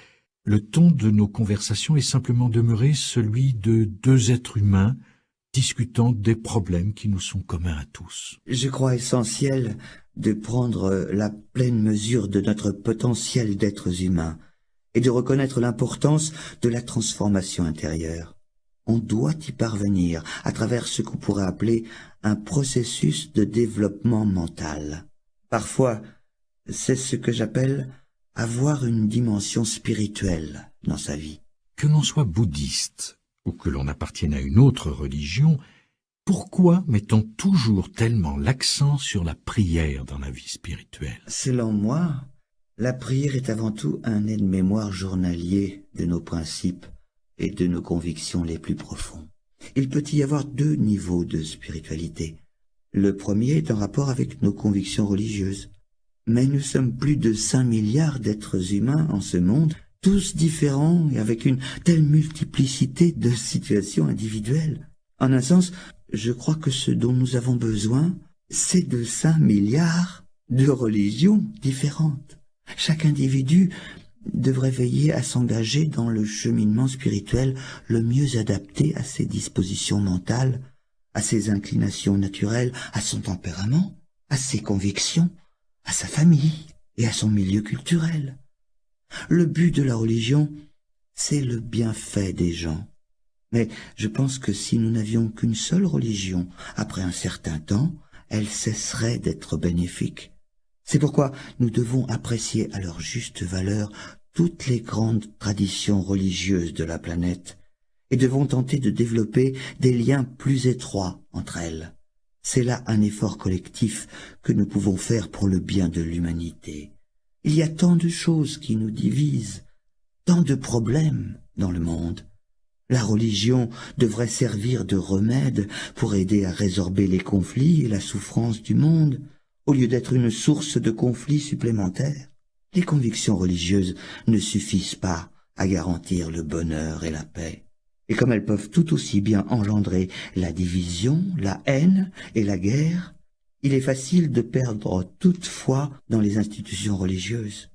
le ton de nos conversations est simplement demeuré celui de deux êtres humains discutant des problèmes qui nous sont communs à tous. Je crois essentiel de prendre la pleine mesure de notre potentiel d'êtres humains et de reconnaître l'importance de la transformation intérieure. On doit y parvenir à travers ce qu'on pourrait appeler un processus de développement mental. Parfois, c'est ce que j'appelle avoir une dimension spirituelle dans sa vie. Que l'on soit bouddhiste ou que l'on appartienne à une autre religion, pourquoi met-on toujours tellement l'accent sur la prière dans la vie spirituelle? Selon moi, la prière est avant tout un aide-mémoire journalier de nos principes et de nos convictions les plus profonds. Il peut y avoir deux niveaux de spiritualité. Le premier est en rapport avec nos convictions religieuses. Mais nous sommes plus de 5 milliards d'êtres humains en ce monde, tous différents et avec une telle multiplicité de situations individuelles. En un sens, je crois que ce dont nous avons besoin, c'est de 5 milliards de religions différentes. Chaque individu devrait veiller à s'engager dans le cheminement spirituel le mieux adapté à ses dispositions mentales, à ses inclinations naturelles, à son tempérament, à ses convictions, à sa famille et à son milieu culturel. Le but de la religion, c'est le bienfait des gens. Mais je pense que si nous n'avions qu'une seule religion, après un certain temps, elle cesserait d'être bénéfique. C'est pourquoi nous devons apprécier à leur juste valeur toutes les grandes traditions religieuses de la planète et devons tenter de développer des liens plus étroits entre elles. C'est là un effort collectif que nous pouvons faire pour le bien de l'humanité. Il y a tant de choses qui nous divisent, tant de problèmes dans le monde. La religion devrait servir de remède pour aider à résorber les conflits et la souffrance du monde, au lieu d'être une source de conflits supplémentaires. Les convictions religieuses ne suffisent pas à garantir le bonheur et la paix. Et comme elles peuvent tout aussi bien engendrer la division, la haine et la guerre, il est facile de perdre toute foi dans les institutions religieuses.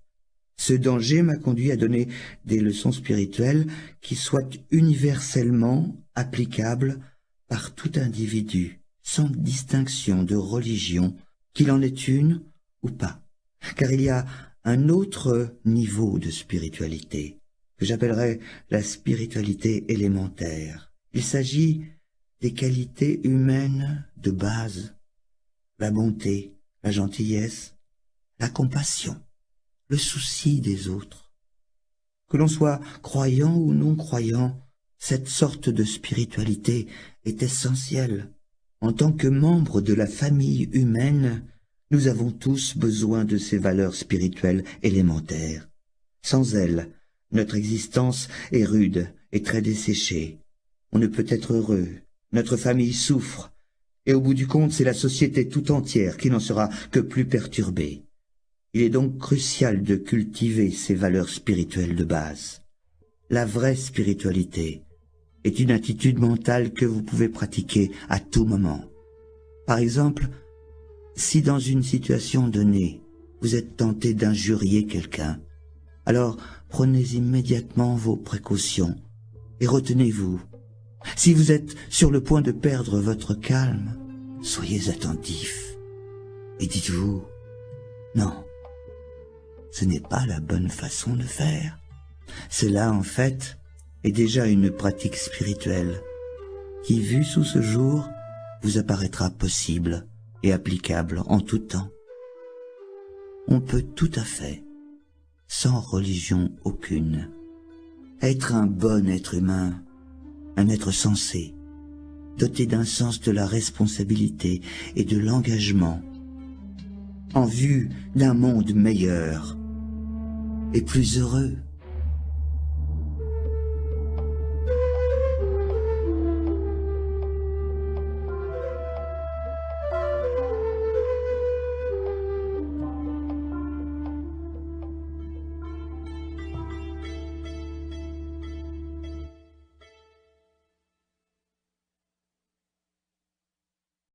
Ce danger m'a conduit à donner des leçons spirituelles qui soient universellement applicables par tout individu, sans distinction de religion, qu'il en ait une ou pas. Car il y a un autre niveau de spiritualité, que j'appellerais la spiritualité élémentaire. Il s'agit des qualités humaines de base, la bonté, la gentillesse, la compassion, le souci des autres. Que l'on soit croyant ou non croyant, cette sorte de spiritualité est essentielle. En tant que membres de la famille humaine, nous avons tous besoin de ces valeurs spirituelles élémentaires. Sans elles, notre existence est rude et très desséchée. On ne peut être heureux, notre famille souffre, et au bout du compte, c'est la société tout entière qui n'en sera que plus perturbée. Il est donc crucial de cultiver ces valeurs spirituelles de base. La vraie spiritualité est une attitude mentale que vous pouvez pratiquer à tout moment. Par exemple, si dans une situation donnée, vous êtes tenté d'injurier quelqu'un, alors prenez immédiatement vos précautions et retenez-vous. Si vous êtes sur le point de perdre votre calme, soyez attentif et dites-vous « Non, ce n'est pas la bonne façon de faire. » Cela, en fait, est déjà une pratique spirituelle qui, vue sous ce jour, vous apparaîtra possible et applicable en tout temps. On peut tout à fait, sans religion aucune, être un bon être humain, un être sensé, doté d'un sens de la responsabilité et de l'engagement, en vue d'un monde meilleur et plus heureux.